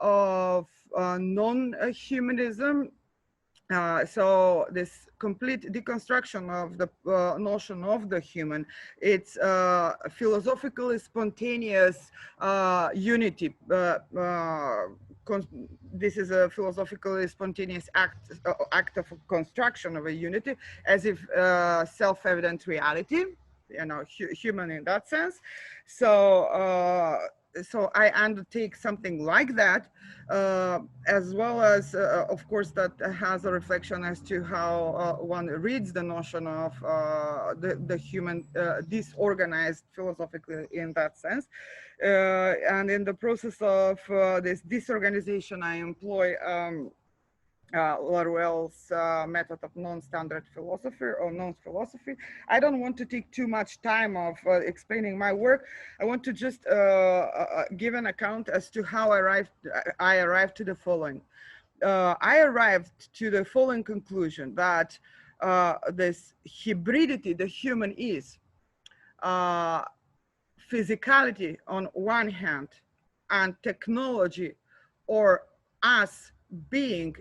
S4: of non-humanism So this complete deconstruction of the notion of the human, it's philosophically spontaneous unity. This is a philosophically spontaneous act of construction of a unity, as if self-evident reality, you know, human in that sense. So so I undertake something like that, as well as, of course, that has a reflection as to how one reads the notion of the human disorganized philosophically in that sense. And in the process of this disorganization, I employ Laruel's method of non-standard philosophy or non-philosophy. I don't want to take too much time of explaining my work. I want to just give an account as to how I arrived to the following. I arrived to the following conclusion, that this hybridity the human is, physicality on one hand and technology, or us being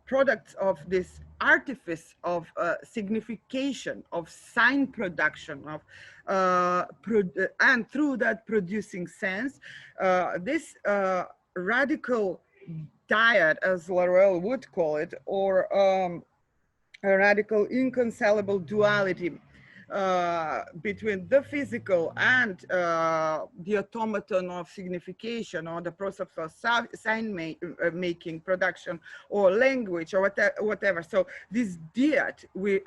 S4: products of this artifice of signification, of sign production, of and through that producing sense, this radical dyad, as Laruelle would call it, or a radical inconceivable duality between the physical and the automaton of signification, or the process of sign making, production, or language, or whatever. So this dyad we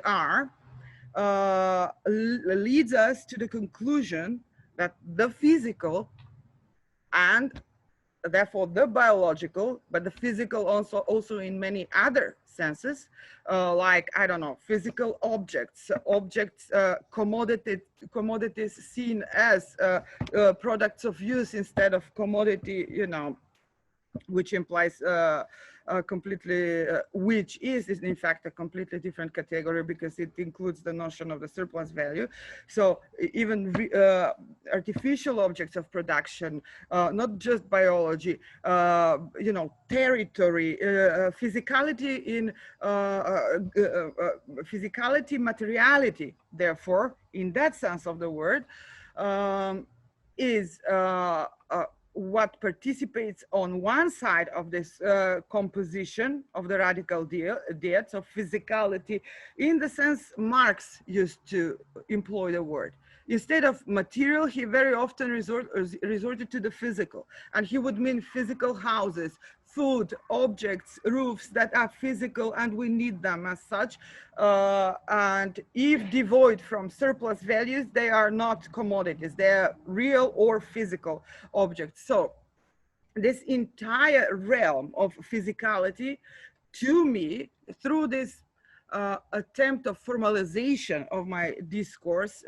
S4: are leads us to the conclusion that the physical, and therefore the biological, but the physical also in many other senses, like, I don't know, physical objects, commodities seen as products of use instead of commodity, you know, which implies completely, which is in fact a completely different category, because it includes the notion of the surplus value. So even artificial objects of production, not just biology, you know, territory, physicality in physicality, materiality, therefore, in that sense of the word, is what participates on one side of this composition of the radical dyad, so physicality, in the sense Marx used to employ the word. Instead of material, he very often resorted to the physical, and he would mean physical houses, food, objects, roofs that are physical, and we need them as such. And if devoid from surplus values, they are not commodities, they are real or physical objects. So this entire realm of physicality, to me, through this attempt of formalization of my discourse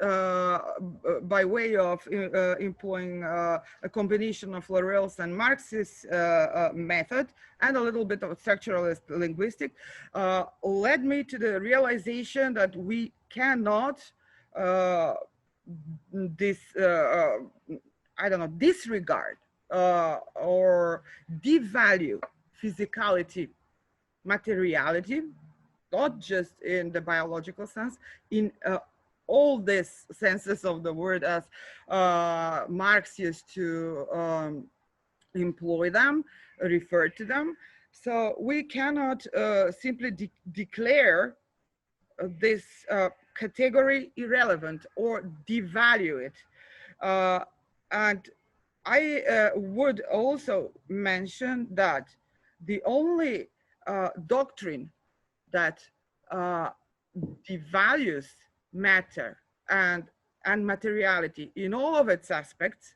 S4: by way of employing a combination of Laruel's and Marx's method and a little bit of structuralist linguistic, led me to the realization that we cannot I don't know, disregard or devalue physicality, materiality, not just in the biological sense, in all these senses of the word, as Marx used to employ them, refer to them. So we cannot simply declare this category irrelevant or devalue it. And I would also mention that the only doctrine that devalues matter and materiality in all of its aspects,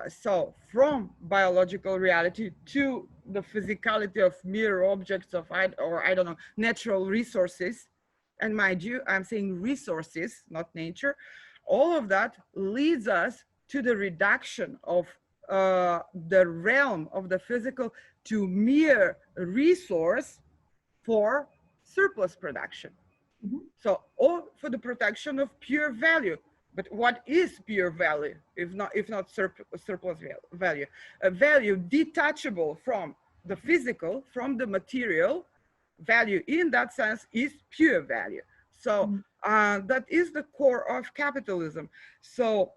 S4: so from biological reality to the physicality of mere objects of, or I don't know, natural resources, and mind you, I'm saying resources, not nature, all of that leads us to the reduction of the realm of the physical to mere resource for surplus production. Mm-hmm. So, or for the production of pure value. But what is pure value if not surplus value? A value detachable from the physical from the material. Value in that sense is pure value. So that is the core of capitalism. So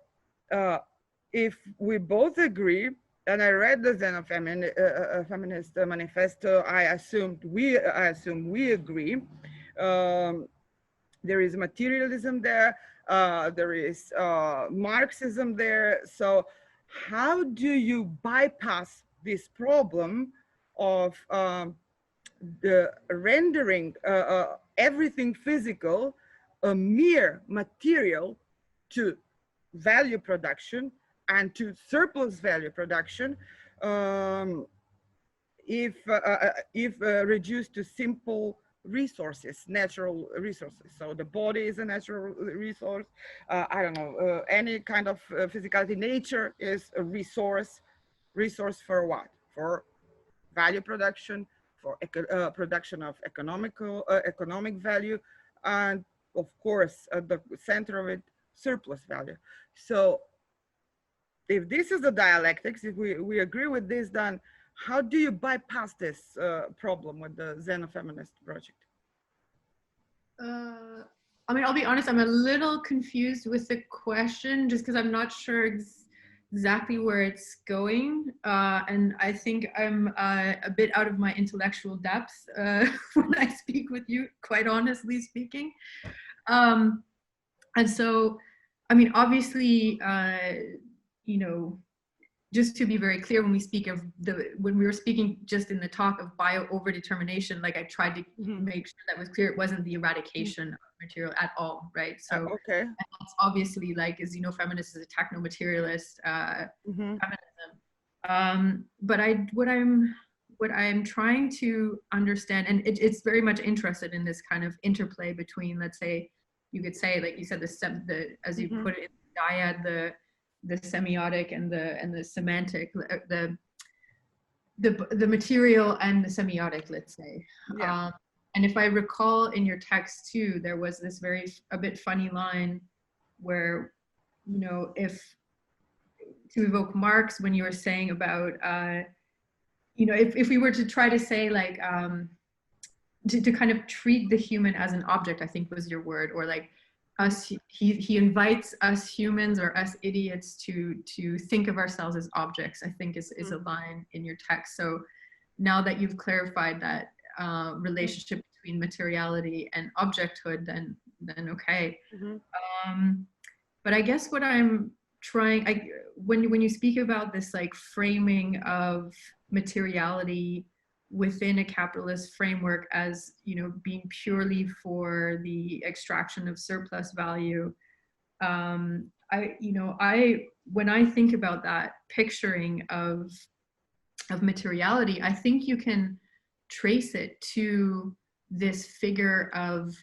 S4: if we both agree, and I read the Xenofeminist manifesto, I assume we agree. There is materialism there, there is Marxism there. So how do you bypass this problem of the rendering everything physical a mere material to value production and to surplus value production, if reduced to simple resources, natural resources? So the body is a natural resource. I don't know, any kind of physicality. Nature is a resource. Resource for what? For value production, for production of economic value, and of course at the center of it, surplus value. So if this is the dialectics, if we agree with this, then how do you bypass this problem with the Xenofeminist project?
S3: I mean, I'll be honest, I'm a little confused with the question just because I'm not sure exactly where it's going. And I think I'm a bit out of my intellectual depth when I speak with you, quite honestly speaking. And so, I mean, obviously, you know, just to be very clear, when we speak of when we were speaking just in the talk of bio overdetermination, like I tried to make sure that was clear, it wasn't the eradication of material at all, right? So
S4: okay,
S3: it's obviously like xenofeminist is a techno-materialist feminism. But what I'm trying to understand, and it's very much interested in this kind of interplay between, let's say, you could say, like you said, the as you put it in the dyad, the semiotic and the semantic, the material and the semiotic, let's say.
S4: yeah.
S3: And if I recall in your text too, there was this a bit funny line where, you know, if to evoke Marx, when you were saying about, you know, if we were to try to say like, to kind of treat the human as an object, I think was your word, or like us, he invites us humans or us idiots to think of ourselves as objects, I think is a line in your text. So now that you've clarified that relationship between materiality and objecthood, then okay. But I guess what I'm trying, when you speak about this like framing of materiality within a capitalist framework as, you know, being purely for the extraction of surplus value, when I think about that picturing of materiality, I think you can trace it to this figure of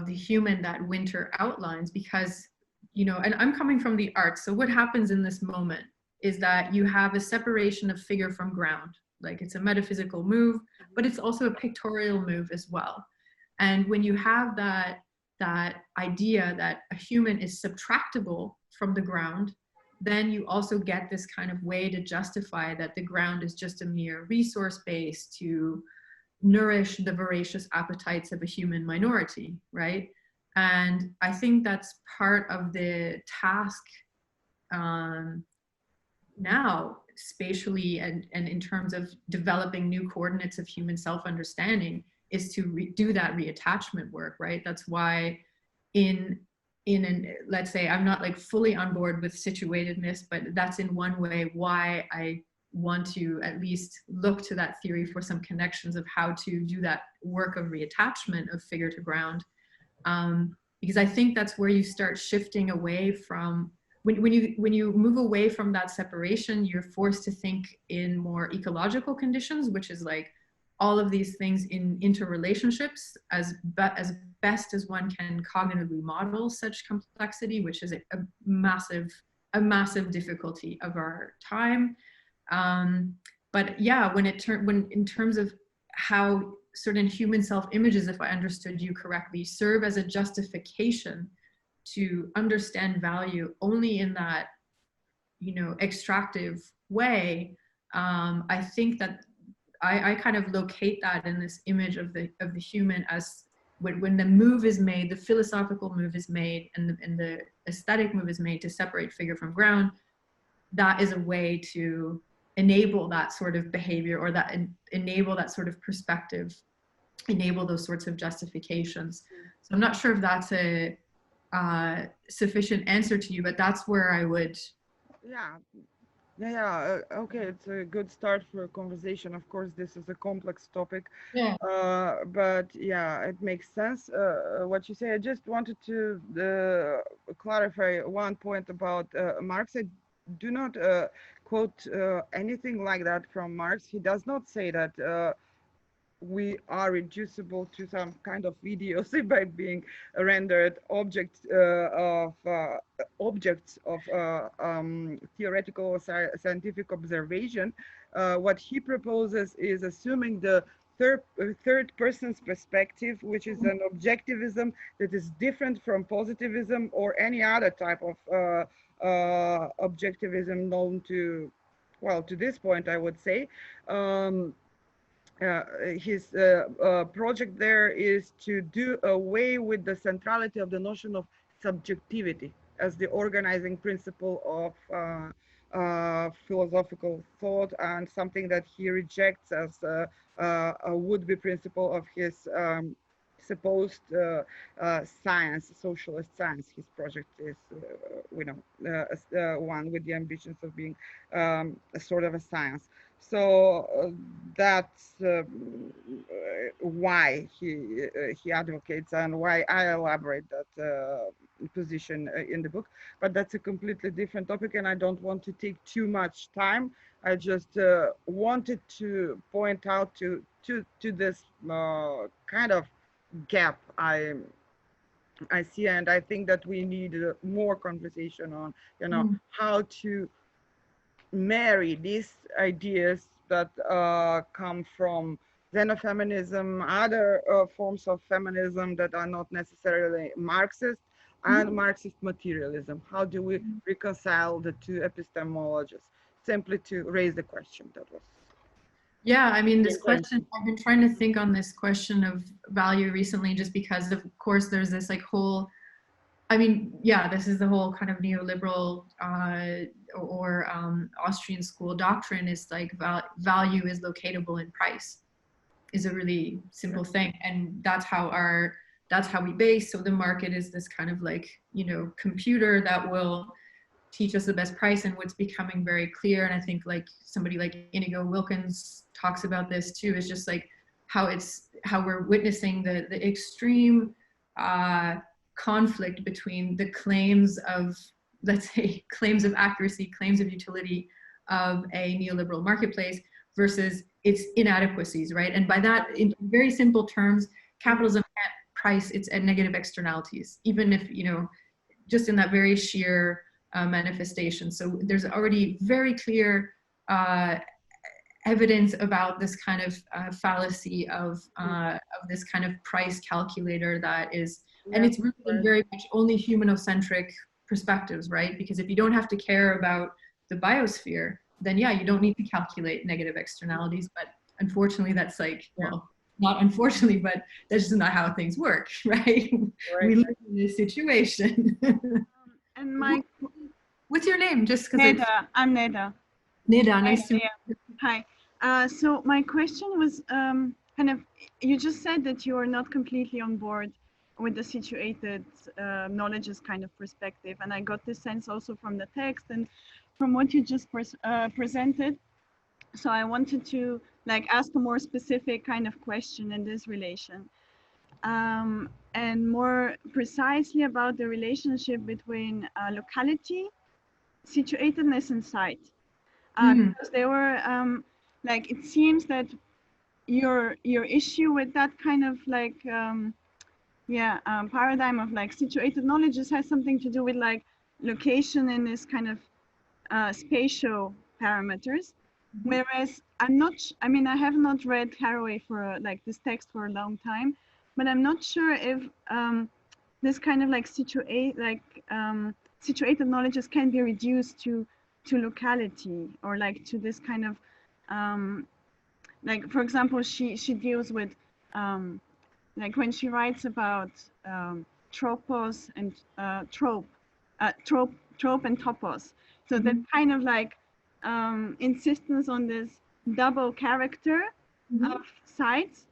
S3: the human that Winter outlines, because, you know, and I'm coming from the arts, so what happens in this moment is that you have a separation of figure from ground. Like, it's a metaphysical move, but it's also a pictorial move as well. And when you have that idea that a human is subtractable from the ground, then you also get this kind of way to justify that the ground is just a mere resource base to nourish the voracious appetites of a human minority, right? And I think that's part of the task now, spatially and in terms of developing new coordinates of human self-understanding, is to do that reattachment work, right? That's why let's say I'm not like fully on board with situatedness, but that's in one way why I want to at least look to that theory for some connections of how to do that work of reattachment of figure to ground, because I think that's where you start shifting away from, when you move away from that separation, you're forced to think in more ecological conditions, which is like all of these things in interrelationships as best as one can cognitively model such complexity, which is a massive difficulty of our time. But yeah, when in terms of how certain human self-images, if I understood you correctly, serve as a justification to understand value only in that, you know, extractive way, I think that I kind of locate that in this image of the human as when the move is made, the philosophical move is made, and the aesthetic move is made to separate figure from ground. That is a way to enable that sort of behavior, or that enable that sort of perspective, enable those sorts of justifications. So I'm not sure if that's a sufficient answer to you, but that's where I would.
S4: Okay, it's a good start for a conversation. Of course, this is a complex topic,
S3: Yeah.
S4: but yeah, it makes sense what you say. I just wanted to clarify one point about Marx. I do not quote anything like that from Marx. He does not say that we are reducible to some kind of idiocy by being rendered objects of theoretical or scientific observation. What he proposes is assuming the third person's perspective, which is an objectivism that is different from positivism or any other type of objectivism known to, well, to this point, I would say. His project there is to do away with the centrality of the notion of subjectivity as the organizing principle of philosophical thought, and something that he rejects as a would-be principle of his supposed science, socialist science. His project is, we know, one with the ambitions of being a sort of a science. So that's why he advocates, and why I elaborate that position in the book. But that's a completely different topic, and I don't want to take too much time. I just wanted to point out to this kind of gap I see, and I think that we need more conversation on, you know, how to marry these ideas that come from xenofeminism, other forms of feminism that are not necessarily Marxist, and Marxist materialism. How do we reconcile the two epistemologies? Simply to raise the question. That was.
S3: Yeah, I mean, this question, I've been trying to think on this question of value recently, just because of course there's this like whole, I mean, yeah, this is the whole kind of neoliberal or Austrian school doctrine is like value is locatable in price, is a really simple thing. And that's how we base. So the market is this kind of like, you know, computer that will teach us the best price. And what's becoming very clear, and I think like somebody like upheld talks about this too, is just like how we're witnessing the extreme conflict between the claims of, let's say, claims of accuracy, claims of utility of a neoliberal marketplace versus its inadequacies, right? And by that, in very simple terms, capitalism can't price its negative externalities, even if, you know, just in that very sheer manifestation. So there's already very clear evidence about this kind of fallacy of this kind of price calculator that is, and it's rooted in very much only humanocentric perspectives, right? Because if you don't have to care about the biosphere, then yeah, you don't need to calculate negative externalities. But unfortunately, that's like, well, not unfortunately, but that's just not how things work, right? We live in this situation.
S5: And my,
S3: what's your name? Just because
S5: Neda, I'm Neda.
S3: Neda, nice to meet you.
S5: Hi. So my question was kind of, you just said that you are not completely on board with the situated knowledges kind of perspective, and I got this sense also from the text and from what you just presented. So I wanted to like ask a more specific kind of question in this relation, and more precisely about the relationship between locality, situatedness, and site. Because they were like, it seems that your issue with that kind of like paradigm of like situated knowledges has something to do with like location in this kind of spatial parameters, whereas I mean, I have not read Haraway for like this text for a long time, but I'm not sure if this kind of like situated knowledges can be reduced to locality, or like to this kind of like for example, she deals with like when she writes about tropos and trope and topos. So that kind of like insistence on this double character of sides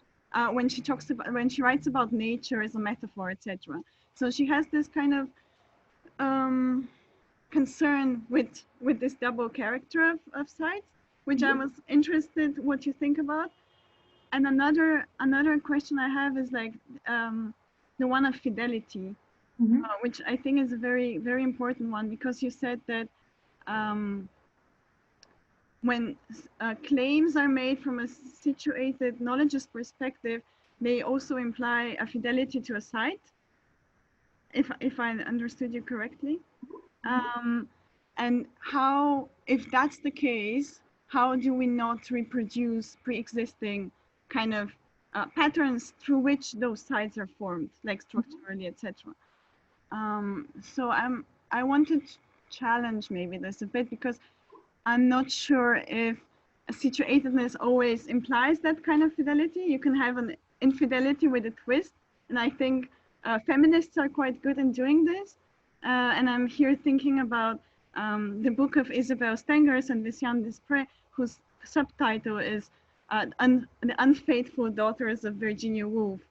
S5: when she talks about, when she writes about nature as a metaphor, etc. So she has this kind of concern with this double character of sides, which I was interested what you think about. And another question I have is like the one of fidelity, which I think is a very, very important one, because you said that when claims are made from a situated knowledge's perspective, they also imply a fidelity to a site, if I understood you correctly. And how, if that's the case, how do we not reproduce pre-existing kind of patterns through which those sites are formed, like structurally, etc. So I wanted to challenge maybe this a bit, because I'm not sure if a situatedness always implies that kind of fidelity. You can have an infidelity with a twist, and I think feminists are quite good in doing this. And I'm here thinking about the book of Isabel Stengers and Viviane Disparate, whose subtitle is The Unfaithful Daughters of Virginia Woolf.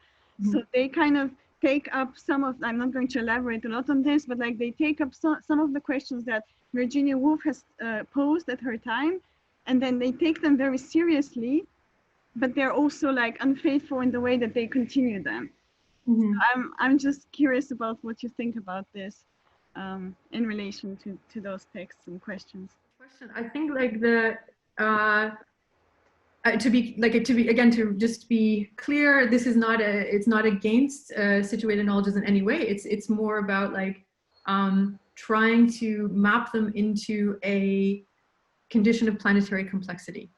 S5: So they kind of take up some of, I'm not going to elaborate a lot on this, but like they take up some of the questions that Virginia Woolf has posed at her time, and then they take them very seriously, but they're also like unfaithful in the way that they continue them. So I'm just curious about what you think about this in relation to those texts and questions.
S3: I think like the to just be clear, this is not it's not against situated knowledges in any way. It's more about like trying to map them into a condition of planetary complexity.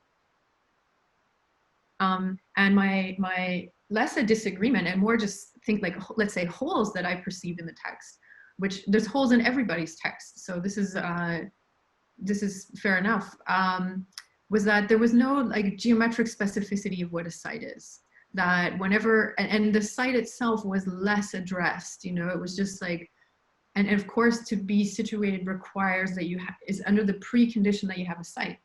S3: And my less a disagreement and more just think like, let's say, holes that I perceive in the text, which there's holes in everybody's text. So this is fair enough. Was that there was no like geometric specificity of what a site is. That whenever, and the site itself was less addressed, you know, it was just like, and of course to be situated requires that you is under the precondition that you have a site.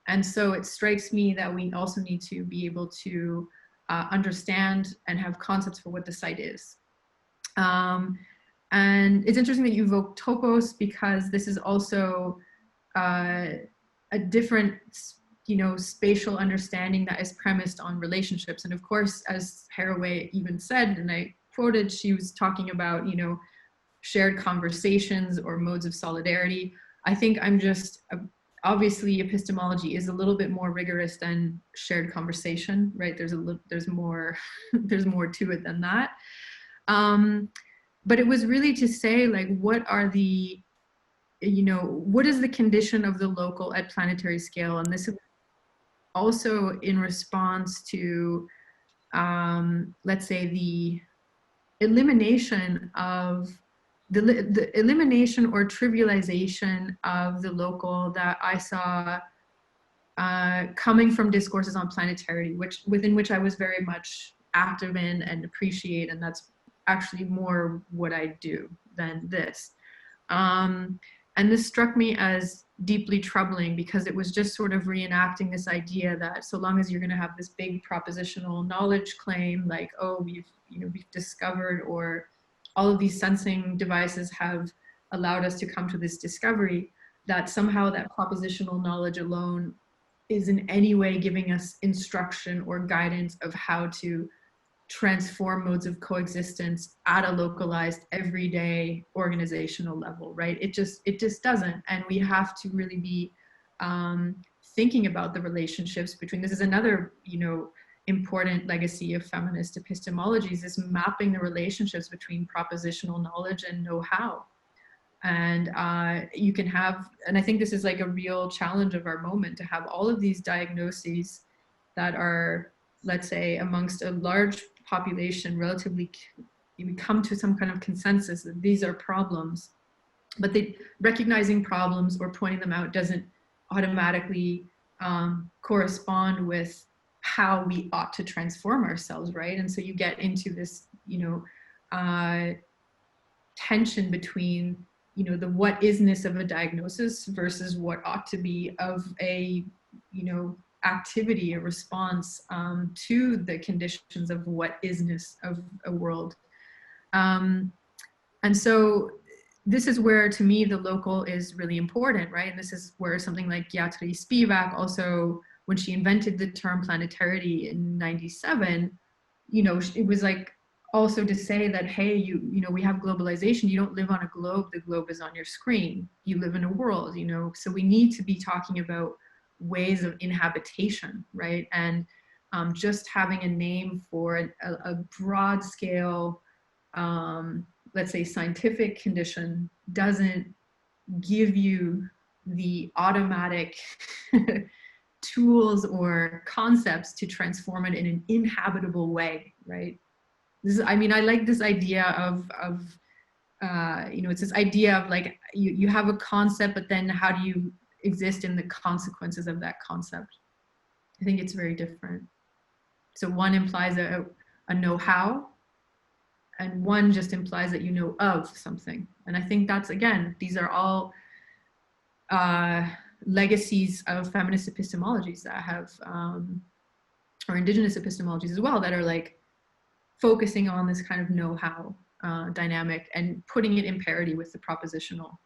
S3: And so it strikes me that we also need to be able to understand and have concepts for what the site is. And it's interesting that you evoke topos, because this is also a different, you know, spatial understanding that is premised on relationships. And of course, as Haraway even said, and I quoted, she was talking about, you know, shared conversations or modes of solidarity. I think I'm just, obviously epistemology is a little bit more rigorous than shared conversation, right? There's more, there's more to it than that. But it was really to say like, what are the, you know, what is the condition of the local at planetary scale? And this is also in response to, let's say, the elimination of the elimination or trivialization of the local that I saw coming from discourses on planetarity, within which I was very much active in and appreciate, and that's actually more what I do than this. And this struck me as deeply troubling, because it was just sort of reenacting this idea that so long as you're going to have this big propositional knowledge claim, like, oh, we've discovered, or all of these sensing devices have allowed us to come to this discovery, that somehow that propositional knowledge alone is in any way giving us instruction or guidance of how to transform modes of coexistence at a localized, everyday organizational level, right? It just doesn't. And we have to really be thinking about the relationships between, this is another, you know, important legacy of feminist epistemologies, is mapping the relationships between propositional knowledge and know-how. And you can have, and I think this is like a real challenge of our moment, to have all of these diagnoses that are, let's say, amongst a large population, relatively, we come to some kind of consensus that these are problems, but recognizing problems or pointing them out doesn't automatically correspond with how we ought to transform ourselves, right? And so you get into this, tension between, the what isness of a diagnosis versus what ought to be of a, activity, a response to the conditions of what isness of a world. And so this is where, to me, the local is really important, right? And this is where something like Beatrice Spivak also, when she invented the term planetarity in '97, it was like also to say that, hey, we have globalization. You don't live on a globe. The globe is on your screen. You live in a world, so we need to be talking about ways of inhabitation, right? And just having a name for a broad scale, let's say, scientific condition doesn't give you the automatic tools or concepts to transform it in an inhabitable way, right? I like this idea of it's this idea of like, you have a concept, but then how do you exist in the consequences of that concept? I think it's very different. So one implies a know-how, and one just implies that you know of something. And I think that's, again, these are all legacies of feminist epistemologies that have, or indigenous epistemologies as well, that are like focusing on this kind of know-how dynamic and putting it in parity with the propositional,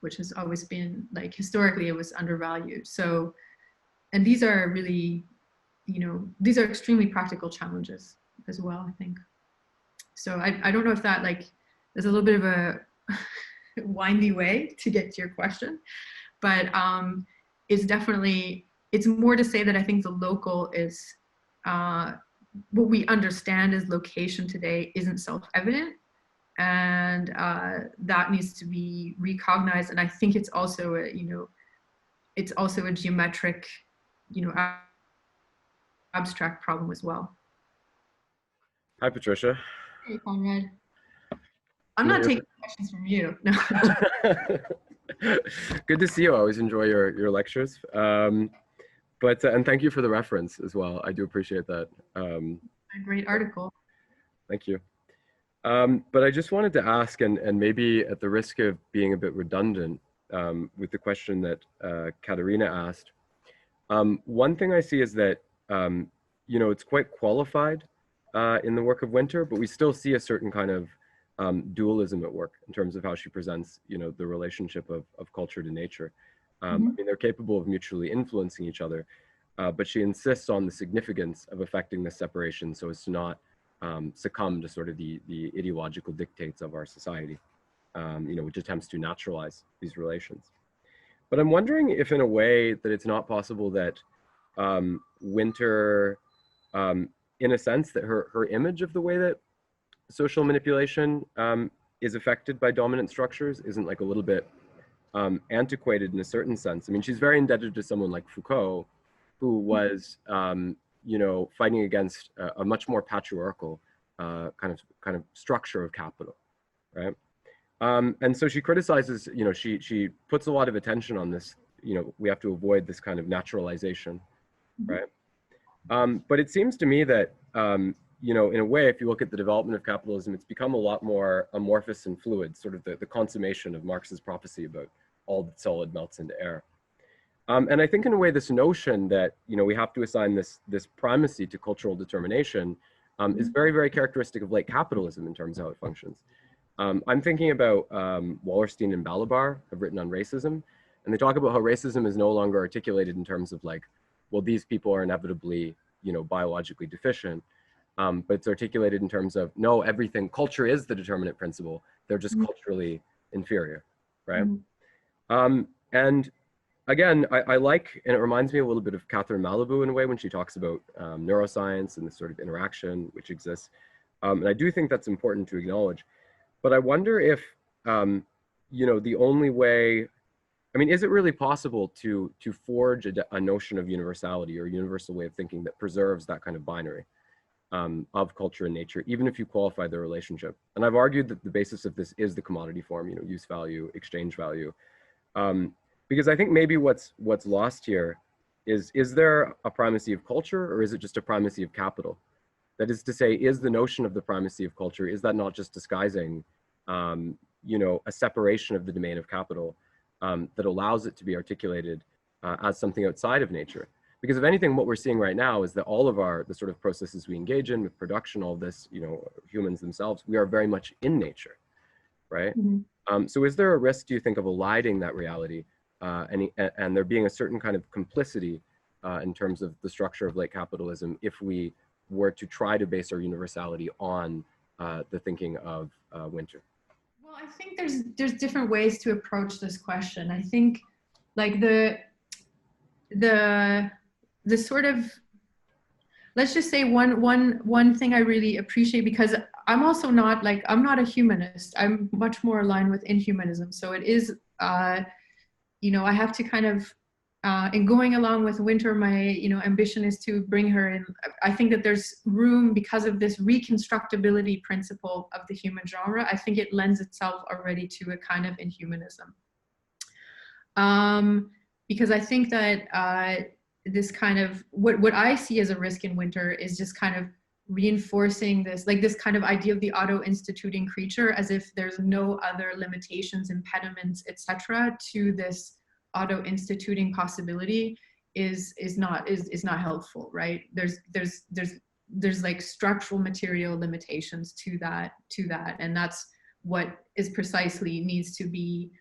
S3: which has always been, like, historically it was undervalued. So, and these are really, these are extremely practical challenges as well, I think. So I don't know if that, like, there's a little bit of a windy way to get to your question, but it's definitely, it's more to say that I think the local is, what we understand as location today isn't self-evident, and that needs to be recognized. And I think it's also a, it's also a geometric, abstract problem as well.
S6: Hi, Patricia.
S3: Hey, Conrad. I'm not taking questions from you. No.
S6: Good to see you. I always enjoy your lectures. And thank you for the reference as well. I do appreciate that.
S3: A great article.
S6: Thank you. But I just wanted to ask, and maybe at the risk of being a bit redundant with the question that Katerina asked, one thing I see is that, it's quite qualified in the work of Winter, but we still see a certain kind of dualism at work in terms of how she presents, the relationship of culture to nature. I mean, they're capable of mutually influencing each other, but she insists on the significance of affecting this separation so as to not succumb to sort of the ideological dictates of our society, which attempts to naturalize these relations. But I'm wondering if, in a way, that it's not possible that Winter, in a sense, that her image of the way that social manipulation is affected by dominant structures isn't, like, a little bit antiquated in a certain sense. I mean, she's very indebted to someone like Foucault, who was, fighting against a much more patriarchal kind of structure of capital, right? And so she criticizes, she puts a lot of attention on this, we have to avoid this kind of naturalization, right? But it seems to me that, in a way, if you look at the development of capitalism, it's become a lot more amorphous and fluid, sort of the consummation of Marx's prophecy about all that's solid melts into air. And I think, in a way, this notion that, we have to assign this primacy to cultural determination is very, very characteristic of late capitalism in terms of how it functions. I'm thinking about Wallerstein and Balabar have written on racism, and they talk about how racism is no longer articulated in terms of, like, well, these people are inevitably, biologically deficient, but it's articulated in terms of, no, everything, culture is the determinant principle. They're just culturally inferior, right? And again, I like, and it reminds me a little bit of Catherine Malibu in a way when she talks about neuroscience and this sort of interaction which exists. And I do think that's important to acknowledge. But I wonder if, the only way, I mean, is it really possible to forge a notion of universality or universal way of thinking that preserves that kind of binary of culture and nature, even if you qualify the relationship? And I've argued that the basis of this is the commodity form, use value, exchange value. Because I think maybe what's lost here is there a primacy of culture, or is it just a primacy of capital? That is to say, is the notion of the primacy of culture, is that not just disguising, you know, a separation of the domain of capital that allows it to be articulated as something outside of nature? Because if anything, what we're seeing right now is that all of the sort of processes we engage in with production, all this, you know, humans themselves, we are very much in nature, right?
S3: Mm-hmm.
S6: So is there a risk, do you think, of eliding that reality and there being a certain kind of complicity in terms of the structure of late capitalism if we were to try to base our universality on the thinking of Winter?
S3: Well, I think there's different ways to approach this question. I think like the sort of, let's just say one thing I really appreciate, because I'm also not like, I'm not a humanist. I'm much more aligned with inhumanism. So it is, you know, I have to kind of, in going along with Winter, my, you know, ambition is to bring her in. I think that there's room because of this reconstructability principle of the human genre. I think it lends itself already to a kind of inhumanism. Because I think that this kind of, what I see as a risk in Winter is just kind of reinforcing this, like this kind of idea of the auto-instituting creature, as if there's no other limitations, impediments, etc. to this auto-instituting possibility is not helpful, right? There's like structural material limitations to that, and that's what is precisely needs to be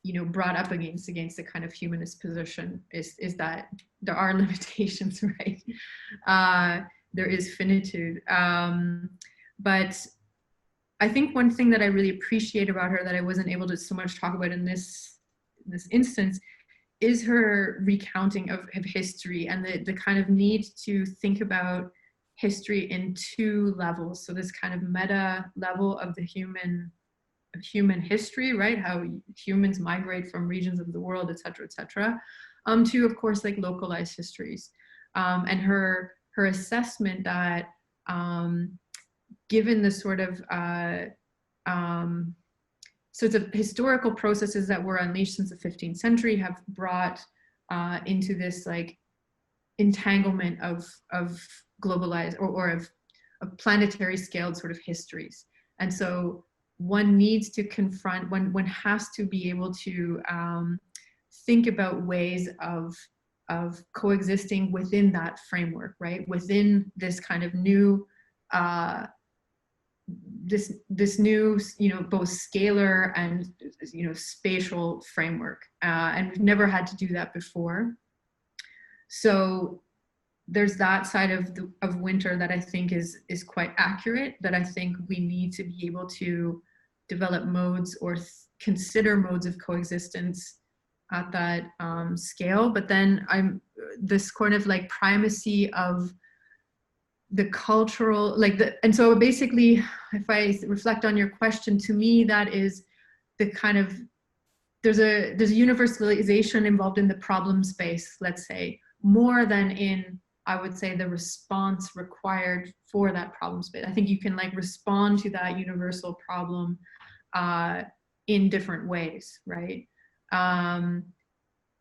S3: you know, brought up against the kind of humanist position is that there are limitations, right? There is finitude. But I think one thing that I really appreciate about her that I wasn't able to so much talk about in this instance is her recounting of history and the kind of need to think about history in two levels. So this kind of meta level of the human history, right? How humans migrate from regions of the world, et cetera, to, of course, like localized histories. And her assessment that given the sort of sorts of historical processes that were unleashed since the 15th century have brought into this like entanglement of globalized or of planetary scaled sort of histories. And so one needs to confront, one has to be able to think about ways of coexisting within that framework, right? Within this kind of new, this new, you know, both scalar and, you know, spatial framework. And we've never had to do that before. So there's that side of Winter that I think is quite accurate, that I think we need to be able to develop modes or consider modes of coexistence at that scale. But then this kind of like primacy of the cultural, like and so basically, if I reflect on your question, to me, that is the kind of, there's a universalization involved in the problem space, let's say, more than in, I would say, the response required for that problem space. I think you can like respond to that universal problem in different ways, right?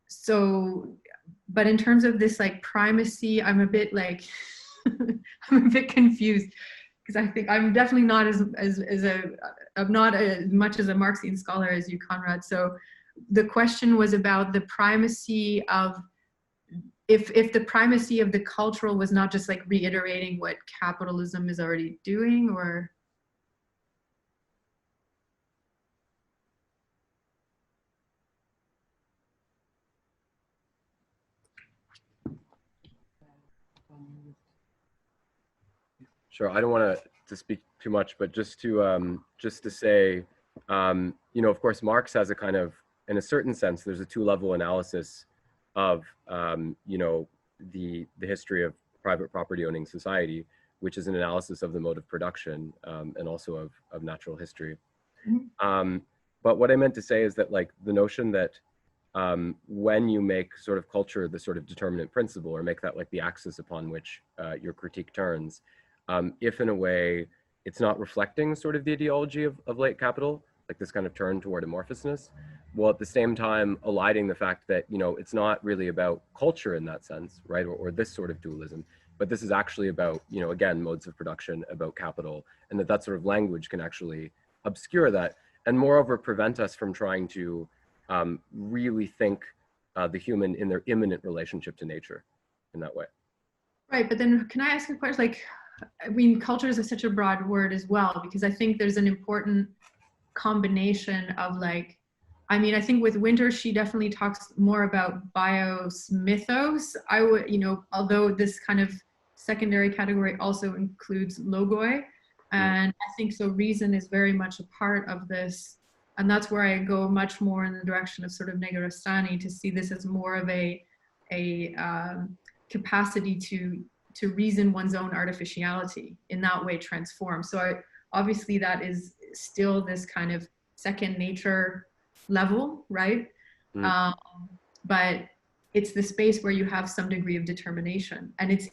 S3: So, but in terms of this like primacy, I'm a bit like, I'm a bit confused, because I think I'm definitely not I'm not as much as a Marxian scholar as you, Conrad. So the question was about the primacy of, if the primacy of the cultural was not just like reiterating what capitalism is already doing, or.
S6: Sure. I don't want to speak too much, but just to say, you know, of course, Marx has a kind of, in a certain sense, there's a two-level analysis of, you know, the history of private property owning society, which is an analysis of the mode of production and also of natural history.
S3: Mm-hmm.
S6: But what I meant to say is that, like, the notion that when you make sort of culture the sort of determinant principle, or make that like the axis upon which your critique turns, if in a way it's not reflecting sort of the ideology of late capital, like this kind of turn toward amorphousness, while at the same time eliding the fact that, you know, it's not really about culture in that sense, right? Or this sort of dualism, but this is actually about, you know, again, modes of production, about capital, and that sort of language can actually obscure that, and moreover prevent us from trying to really think the human in their immanent relationship to nature in that way.
S3: Right, but then can I ask a question? Like, I mean, culture is such a broad word as well, because I think there's an important combination of like, I mean, I think with Winter, she definitely talks more about biosmythos. I would, you know, although this kind of secondary category also includes logoi. And I think so reason is very much a part of this. And that's where I go much more in the direction of sort of Negarestani, to see this as more of a capacity to reason one's own artificiality, in that way transform. So obviously that is still this kind of second nature level, right? But it's the space where you have some degree of determination, and it's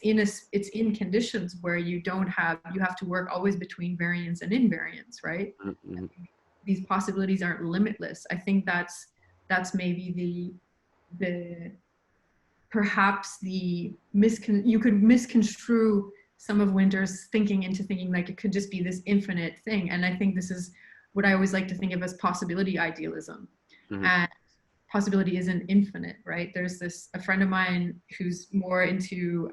S3: in conditions where you have to work always between variance and invariance, right? These possibilities aren't limitless. I think that's maybe perhaps you could misconstrue some of Winter's thinking into thinking like it could just be this infinite thing. And I think this is what I always like to think of as possibility idealism. And possibility isn't infinite, right? There's a friend of mine who's more into,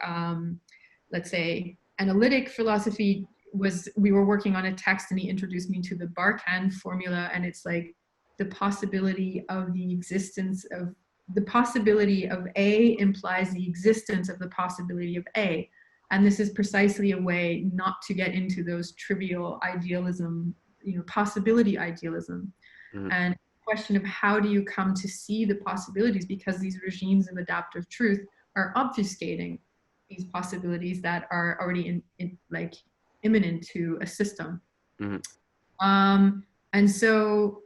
S3: let's say, analytic philosophy. We were working on a text and he introduced me to the Barkan formula, and it's like the possibility of the existence of the possibility of A implies the existence of the possibility of A. And this is precisely a way not to get into those trivial idealism, you know, possibility idealism. And question of how do you come to see the possibilities, because these regimes of adaptive truth are obfuscating these possibilities that are already like imminent to a system. And so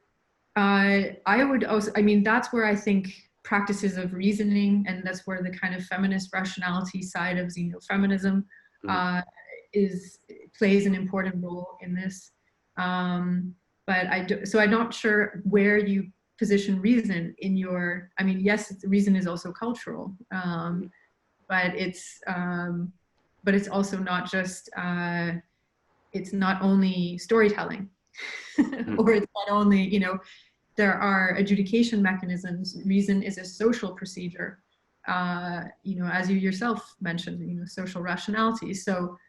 S3: I would also, I mean, that's where I think practices of reasoning, and that's where the kind of feminist rationality side of xenofeminism plays an important role in this. But I'm not sure where you position reason in your, I mean, yes, reason is also cultural, but it's also not just, it's not only storytelling, or it's not only, you know, there are adjudication mechanisms. Reason is a social procedure, you know, as you yourself mentioned, you know, social rationality. So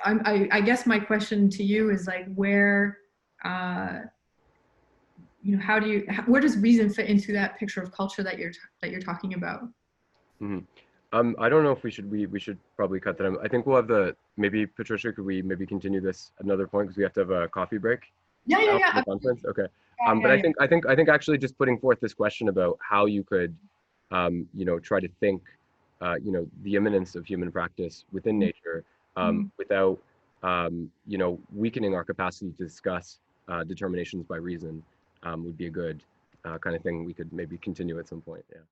S3: I guess my question to you is like, where, you know, where does reason fit into that picture of culture that you're talking about?
S6: I don't know if we should probably cut that. I think we'll have maybe Patricia, could we maybe continue this at another point, because we have to have a coffee break?
S3: Yeah.
S6: The conference? Okay. But I think actually just putting forth this question about how you could, you know, try to think, you know, the immanence of human practice within nature, without, you know, weakening our capacity to discuss determinations by reason, would be a good kind of thing we could maybe continue at some point. Yeah.